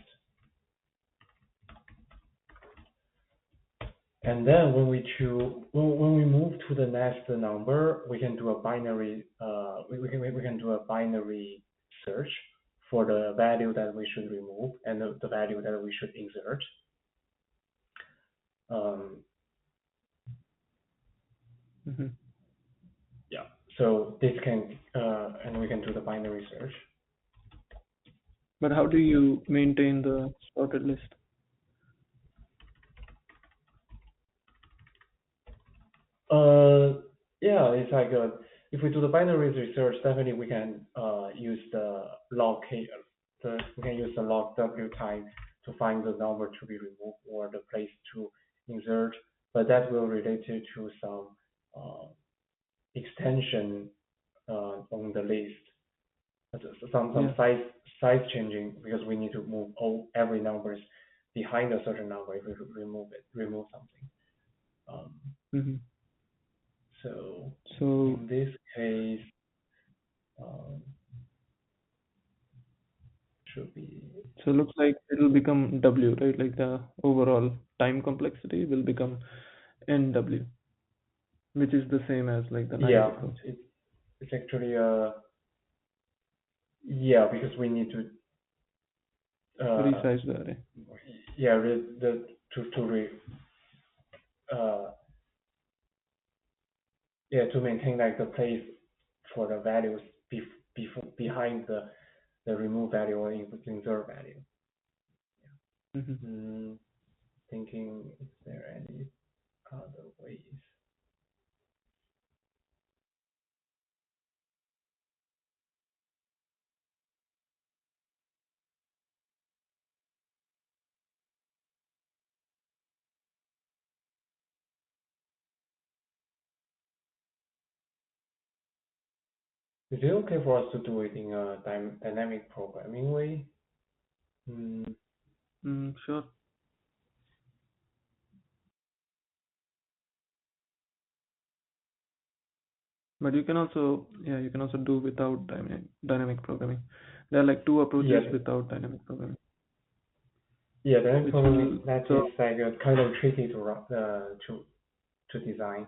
[SPEAKER 2] And then when we move to the next number, we can do a binary we can do a binary search for the value that we should remove and the value that we should insert. Um,
[SPEAKER 1] Hmm.
[SPEAKER 2] yeah. So this can and we can do the binary search.
[SPEAKER 1] But how do you maintain the sorted list?
[SPEAKER 2] Uh, yeah, it's like if we do the binary research, definitely we can use the log k, we can use the log w time to find the number to be removed or the place to insert, but that will relate to some uh, extension on the list, some
[SPEAKER 1] Yeah.
[SPEAKER 2] size changing because we need to move every numbers behind a certain number if we remove something. Um,
[SPEAKER 1] Hmm.
[SPEAKER 2] so
[SPEAKER 1] So
[SPEAKER 2] in this case, um, should be
[SPEAKER 1] so it looks like it'll become W, right? Like the overall time complexity will become NW, which is the same as like the night
[SPEAKER 2] yeah,
[SPEAKER 1] approach.
[SPEAKER 2] it's actually yeah because we need to uh
[SPEAKER 1] Resize the array.
[SPEAKER 2] yeah the to re uh yeah to maintain like the place for the values behind the remove value or insert value.
[SPEAKER 1] Mm-hmm.
[SPEAKER 2] Thinking if there are any other ways. Is it okay for us to do it in a dynamic programming way? Mm,
[SPEAKER 1] Sure. But you can also do without dynamic programming. There are like two
[SPEAKER 2] yeah,
[SPEAKER 1] approaches without dynamic programming,
[SPEAKER 2] yeah, dynamic
[SPEAKER 1] which
[SPEAKER 2] programming
[SPEAKER 1] will
[SPEAKER 2] that
[SPEAKER 1] so
[SPEAKER 2] is like a kind of tricky to design.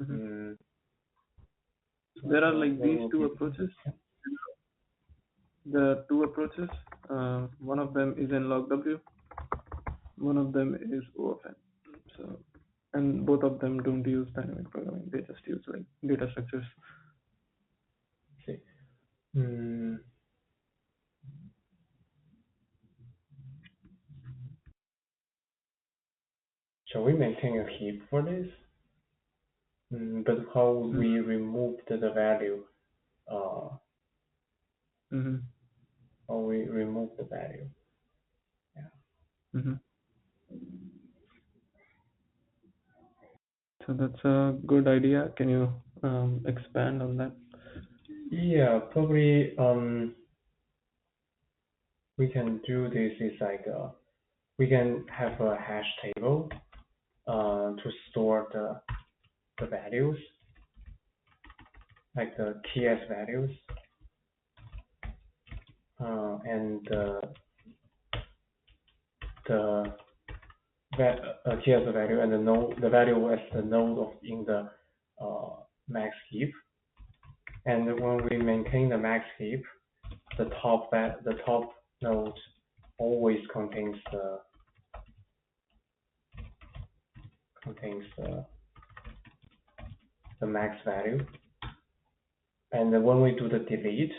[SPEAKER 1] mhm.
[SPEAKER 2] Mm,
[SPEAKER 1] There are like
[SPEAKER 2] what
[SPEAKER 1] these
[SPEAKER 2] would
[SPEAKER 1] two
[SPEAKER 2] be
[SPEAKER 1] approaches. There are two approaches. One of them is in logw, one of them is OFN. So, and both of them don't use dynamic programming. They just use like data structures.
[SPEAKER 2] see? Mm, shall we maintain a heap for this? But how would
[SPEAKER 1] Mm-hmm.
[SPEAKER 2] we remove the value? Uh,
[SPEAKER 1] Mm-hmm.
[SPEAKER 2] how we remove the value? Yeah.
[SPEAKER 1] Mm-hmm. So that's a good idea. Can you expand on that?
[SPEAKER 2] Yeah, probably we can do this is like we can have a hash table to store the values, like the key as values, and the key as a value and the value as the node of in the max heap. And when we maintain the max heap, the top node always contains the max value. And when we do the delete,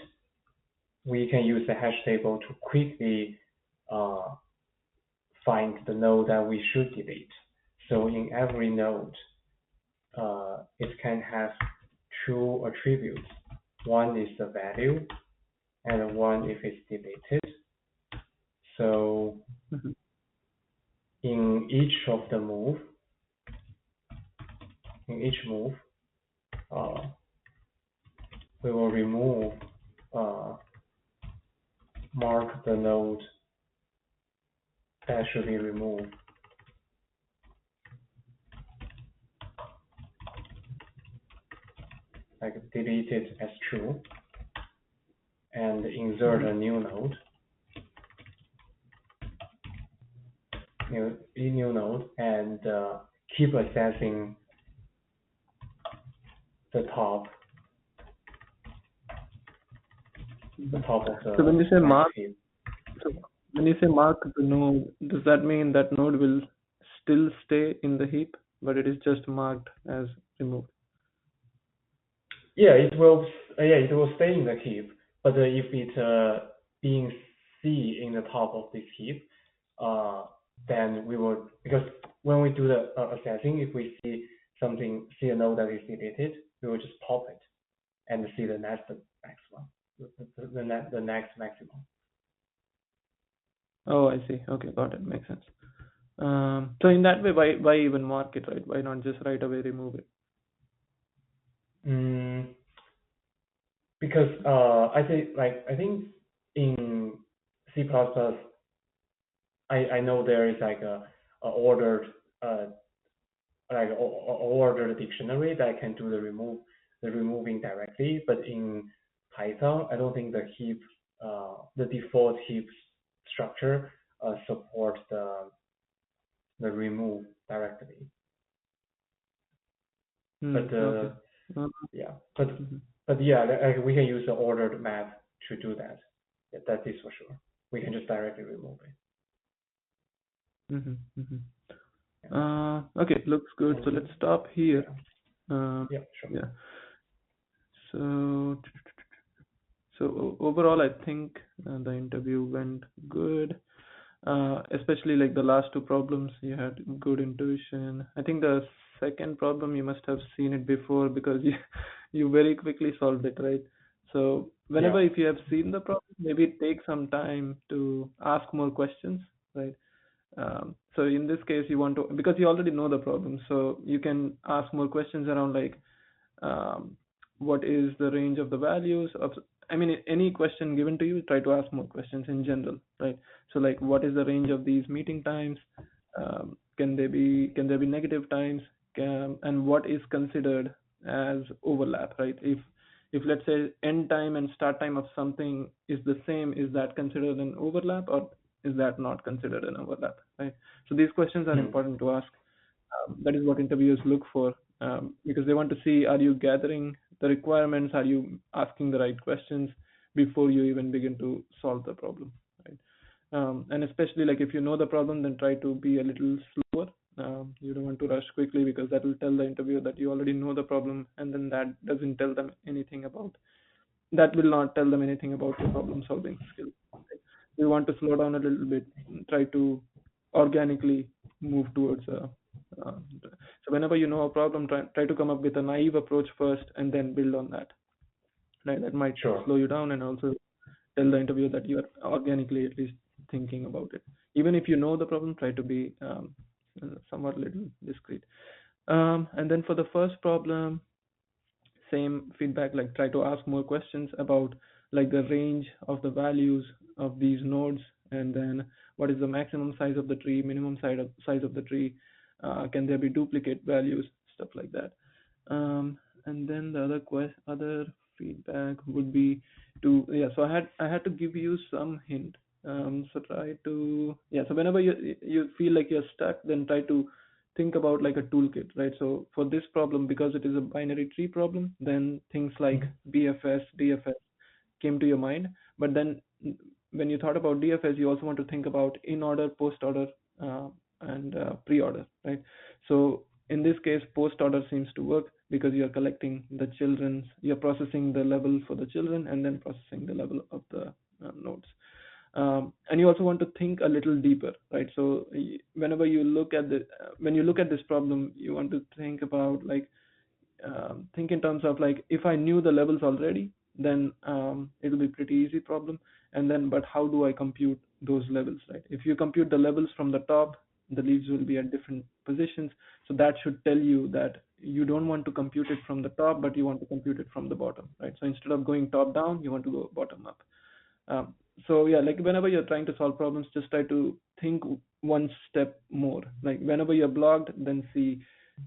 [SPEAKER 2] we can use the hash table to quickly uh, find the node that we should delete. So in every node, it can have two attributes. One is the value, and one if it's deleted. So
[SPEAKER 1] Mm-hmm.
[SPEAKER 2] in each of the move, in each move, uh, we will uh, mark the node that should be removed, like delete it as true, and insert
[SPEAKER 1] Mm-hmm.
[SPEAKER 2] a new node, new node, and keep assessing the top, the
[SPEAKER 1] Mm-hmm.
[SPEAKER 2] top of
[SPEAKER 1] So
[SPEAKER 2] the max heap.
[SPEAKER 1] when you say mark the node, does that mean that node will still stay in the heap, but it is just marked as removed?
[SPEAKER 2] Yeah, it will. Yeah, it will stay in the heap. But if it being C in the top of this heap, uh, then we will because when we do the assessing, if we see a node that is deleted, we will just pop it and see the next maximum, the next maximum.
[SPEAKER 1] Oh, I see. Okay, got it. Makes sense. So in that way, why even mark it, right? Why not just right away remove it?
[SPEAKER 2] Mm, because I think in C++, I know there is like a ordered uh, ordered dictionary that can do the removing directly. But in Python, I don't think the default heap structure supports the remove directly.
[SPEAKER 1] Hmm.
[SPEAKER 2] But
[SPEAKER 1] Okay. Uh,
[SPEAKER 2] yeah,
[SPEAKER 1] mhm.
[SPEAKER 2] but yeah, we can use the ordered map to do that. Yeah, that is for sure. We can just directly remove it.
[SPEAKER 1] Mhm. Mhm.
[SPEAKER 2] Yeah.
[SPEAKER 1] Okay, looks good. So let's stop here.
[SPEAKER 2] Yeah.
[SPEAKER 1] Uh,
[SPEAKER 2] Yeah. Sure.
[SPEAKER 1] yeah. So overall, I think the interview went good. Especially like the last two problems, you had good intuition. I think the second problem you must have seen it before because you you very quickly solved it, right? So
[SPEAKER 2] Yeah.
[SPEAKER 1] whenever if you have seen the problem, maybe take some time to ask more questions, right? So in this case, you want to because you already know the problem, so you can ask more questions around like um, what is the range of the values of, I mean, any question given to you, try to ask more questions in general, right? So like what is the range of these meeting times, can there be negative times, and what is considered as overlap, right? If let's say end time and start time of something is the same, is that considered an overlap or is that not considered an overlap, right? So these questions are
[SPEAKER 2] Hmm.
[SPEAKER 1] important to ask. That is what interviewers look for, because they want to see, are you gathering the requirements, are you asking the right questions before you even begin to solve the problem, right? And especially like if you know the problem, then try to be a little slower. You don't want to rush quickly because that will tell the interviewer that you already know the problem, and then that doesn't tell them anything about, that will not tell them anything about your problem solving skill. Right? You want to slow down a little bit, try to organically move towards a. So whenever you know a problem, try to come up with a naive approach first, and then build on that. Right? That might
[SPEAKER 2] Sure.
[SPEAKER 1] slow you down and also tell the interviewer that you are organically at least thinking about it. Even if you know the problem, try to be somewhat little discreet. And then for the first problem, same feedback, like try to ask more questions about like the range of the values of these nodes, and then what is the maximum size of the tree, minimum size of the tree, can there be duplicate values, stuff like that. And then the other feedback would be to, yeah, so I had to give you some hint. So try to, yeah, so whenever you feel like you're stuck, then try to think about like a toolkit, right? So for this problem, because it is a binary tree problem, then things like
[SPEAKER 2] Mhm.
[SPEAKER 1] BFS, DFS came to your mind. But then when you thought about DFS, you also want to think about in order, post order, uh, and pre-order, right? So in this case, post order seems to work because you're collecting the children's, you're processing the level for the children and then processing the level of the nodes. And you also want to think a little deeper, right? So whenever you look at the when you look at this problem, you want to think about like, think in terms of like, if I knew the levels already, then it'll be pretty easy problem. And then, but how do I compute those levels, right? If you compute the levels from the top, the leaves will be at different positions. So that should tell you that you don't want to compute it from the top, but you want to compute it from the bottom, right? So instead of going top down, you want to go bottom up. Um, so yeah, like whenever you're trying to solve problems, just try to think one step more. Like whenever you're blocked, then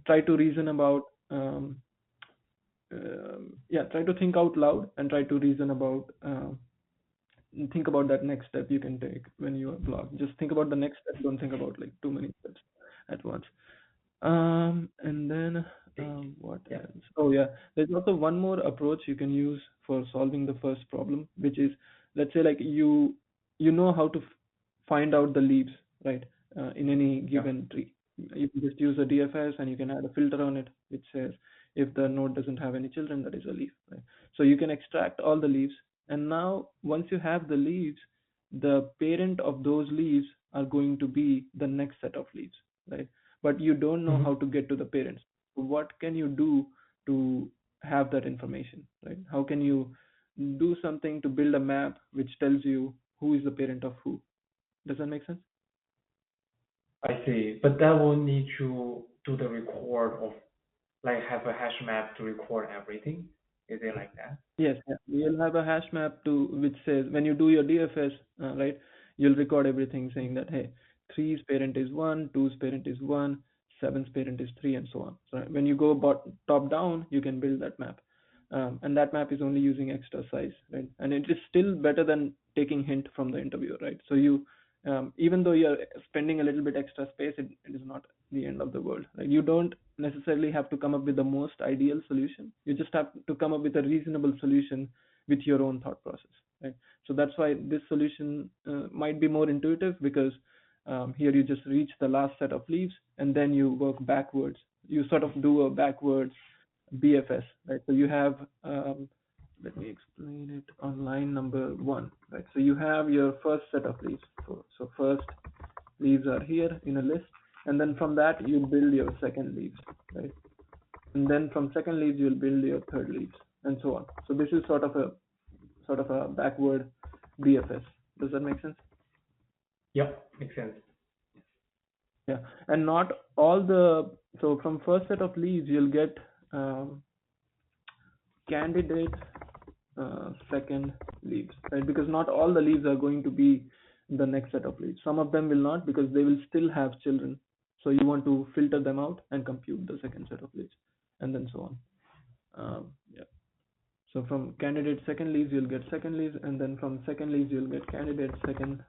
[SPEAKER 1] try to reason about, yeah, try to think out loud and try to reason about, think about that next step you can take when you are blocked. Just think about the next step. Don't think about like too many steps at once. And then what
[SPEAKER 2] Yeah.
[SPEAKER 1] else? Oh yeah, there's also one more approach you can use for solving the first problem, which is, let's say like you know how to find out the leaves, right? In any
[SPEAKER 2] Yeah.
[SPEAKER 1] given tree, you can just use a DFS and you can add a filter on it which says if the node doesn't have any children, that is a leaf, right? So you can extract all the leaves, and now once you have the leaves, the parent of those leaves are going to be the next set of leaves, right? But you don't know
[SPEAKER 2] Hmm.
[SPEAKER 1] how to get to the parents. What can you do to have that information, right? How can you do something to build a map which tells you who is the parent of who? Does that make sense?
[SPEAKER 2] I see. But that will need to do the record of, like, have a hash map to record everything. Is it like that?
[SPEAKER 1] Yes, yeah. You'll have a hash map to which says when you do your DFS, right? You'll record everything saying that hey, three's parent is one, two's parent is one, seven's parent is three, and so on. So when you go top down, you can build that map, and that map is only using extra size, right? And it is still better than taking hint from the interviewer, right? So you, even though you're spending a little bit extra space, it is not the end of the world. Like you don't necessarily have to come up with the most ideal solution. You just have to come up with a reasonable solution with your own thought process, right? So that's why this solution might be more intuitive because here you just reach the last set of leaves and then you work backwards. You sort of do a backwards BFS, right? So you have, let me explain it on line number one, right? So you have your first set of leaves. So first leaves are here in a list, and then from that you build your second leaves, right? And then from second leaves you'll build your third leaves, and so on. So this is sort of a backward BFS. Does that make sense?
[SPEAKER 2] Yep, makes sense.
[SPEAKER 1] Yeah, and not all the so from first set of leads you'll get um, candidates second leaves, right? Because not all the leaves are going to be the next set of leads. Some of them will not because they will still have children. So you want to filter them out and compute the second set of leads, and then so on. Yeah. So from candidate second leads you'll get second leads, and then from second leads you'll get candidate second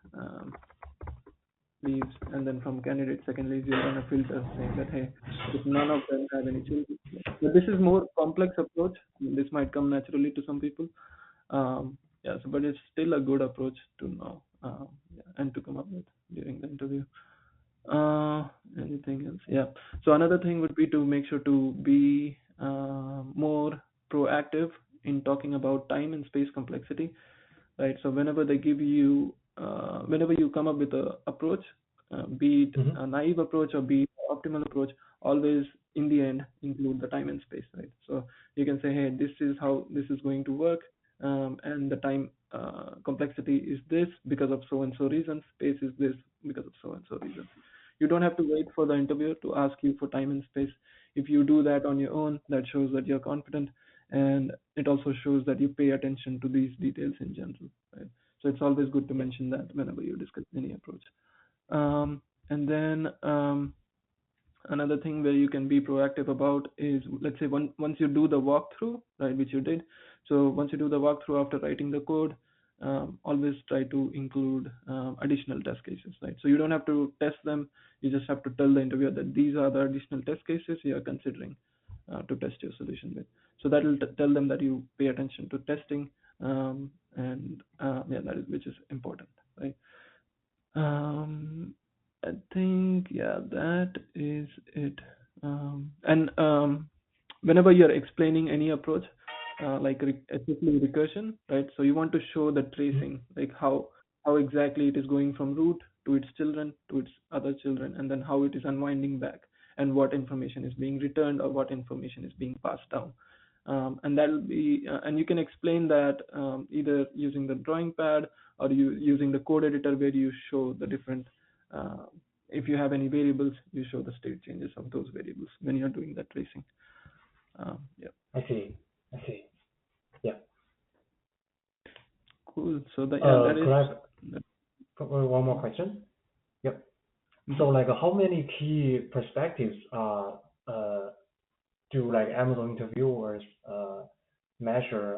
[SPEAKER 1] leaves, and then from candidate second leaves you'll run a filter saying that hey, if none of them have any children. But this is more complex approach. This might come naturally to some people. Yeah, so but it's still a good approach to know, yeah, and to come up with during the interview. Anything else? Yeah. So another thing would be to make sure to be more proactive in talking about time and space complexity, right? So whenever you come up with a approach, be it
[SPEAKER 2] Mm-hmm.
[SPEAKER 1] a naive approach or be it an optimal approach, always in the end include the time and space, right? So you can say, hey, this is how this is going to work, and the time complexity is this because of so and so reasons, space is this because of so and so reasons. You don't have to wait for the interviewer to ask you for time and space. If you do that on your own, that shows that you're confident, and it also shows that you pay attention to these details in general, right? So it's always good to mention that whenever you discuss any approach. And then another thing where you can be proactive about is, let's say, once you do the walkthrough, right, which you did. So once you do the walkthrough after writing the code, always try to include additional test cases, right? So you don't have to test them. You just have to tell the interviewer that these are the additional test cases you are considering to test your solution with. So that will tell them that you pay attention to testing, and yeah, that is which is important, right? Um, I think yeah, that is it. And whenever you're explaining any approach, like especially recursion, right? So you want to show the tracing, like how exactly it is going from root to its children to its other children, and then how it is unwinding back, and what information is being returned or what information is being passed down. And that'll be and you can explain that either using the drawing pad or you using the code editor where you show the different uh, if you have any variables, you show the state changes of those variables when you're doing that tracing. Yeah,
[SPEAKER 2] I see. I see. Yeah.
[SPEAKER 1] cool. So that yeah, that is
[SPEAKER 2] Could I have
[SPEAKER 1] that,
[SPEAKER 2] one more question? Yep.
[SPEAKER 1] mhm.
[SPEAKER 2] So like how many key perspectives uh do like Amazon interviewers measure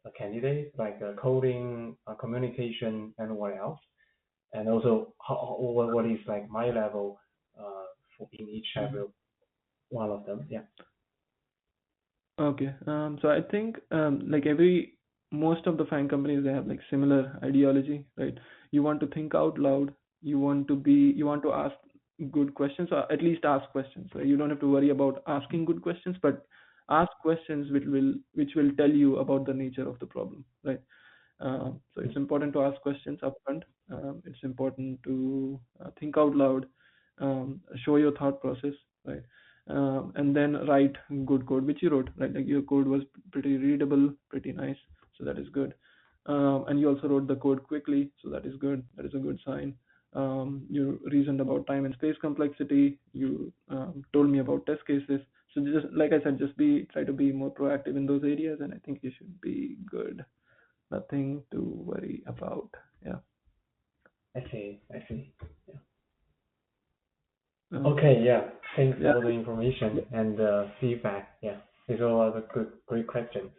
[SPEAKER 2] a candidate, like coding, communication, and what else? And also what is like my level for in each
[SPEAKER 1] Mhm.
[SPEAKER 2] every one of them? Yeah.
[SPEAKER 1] Okay. So I think like every most of the FAANG companies, they have like similar ideology, right? You want to think out loud. You want to ask good questions, or at least ask questions, right? You don't have to worry about asking good questions, but ask questions which will tell you about the nature of the problem, right? So it's important to ask questions upfront. It's important to think out loud, show your thought process, right? And then write good code, which you wrote, right? Like your code was pretty readable, pretty nice, so that is good. And you also wrote the code quickly, so that is good. That is a good sign. You reasoned about time and space complexity. You told me about test cases. So just like I said, just try to be more proactive in those areas, and I think you should be good. Nothing to worry about. Yeah.
[SPEAKER 2] I see. I see. Yeah.
[SPEAKER 1] Um,
[SPEAKER 2] Okay. Yeah. Thanks
[SPEAKER 1] yeah.
[SPEAKER 2] for the information
[SPEAKER 1] Yeah.
[SPEAKER 2] and feedback. Yeah. These are all the great questions.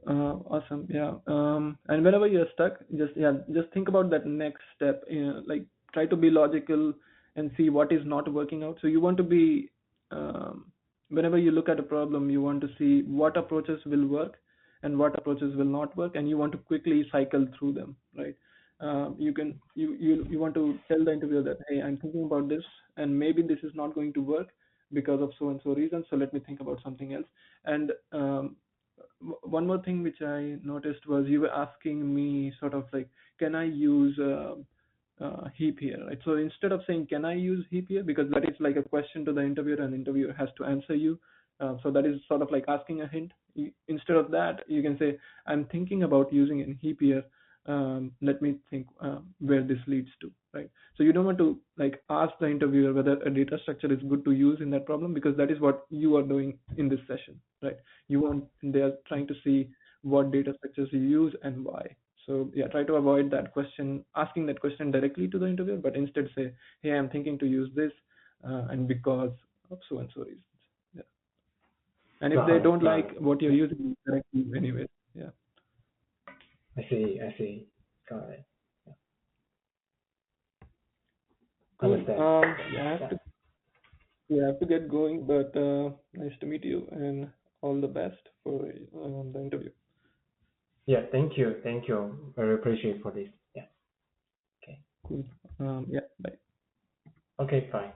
[SPEAKER 1] Awesome. Yeah. And whenever you're stuck, just think about that next step. Like try to be logical and see what is not working out. So you want to be, um, whenever you look at a problem, you want to see what approaches will work and what approaches will not work, and you want to quickly cycle through them, right? You want to tell the interviewer that, hey, I'm thinking about this, and maybe this is not going to work because of so and so reasons. So let me think about something else. And one more thing which I noticed was you were asking me sort of like, can I use heap here, right? So instead of saying, can I use heap here? Because that is like a question to the interviewer and the interviewer has to answer you. So that is sort of like asking a hint. Instead of that, you can say, I'm thinking about using a heap here. Let me think where this leads to, right? So you don't want to like ask the interviewer whether a data structure is good to use in that problem, because that is what you are doing in this session, right? They are trying to see what data structures you use and why. So yeah, try to avoid that question, asking that question directly to the interviewer, but instead say, "Hey, I'm thinking to use this, and because of so and so reasons." Yeah. And if
[SPEAKER 2] Got
[SPEAKER 1] they
[SPEAKER 2] it.
[SPEAKER 1] don't
[SPEAKER 2] Got
[SPEAKER 1] like
[SPEAKER 2] it.
[SPEAKER 1] what you're using, correct you anyway. Yeah.
[SPEAKER 2] I see. I see. Got it.
[SPEAKER 1] Cool.
[SPEAKER 2] Understand. Yeah.
[SPEAKER 1] You have to get going, but nice to meet you, and all the best for the interview.
[SPEAKER 2] Yeah. Thank you. Thank you. Very appreciate for this. Yeah. Okay.
[SPEAKER 1] Cool. Yeah. Bye.
[SPEAKER 2] Okay. Fine.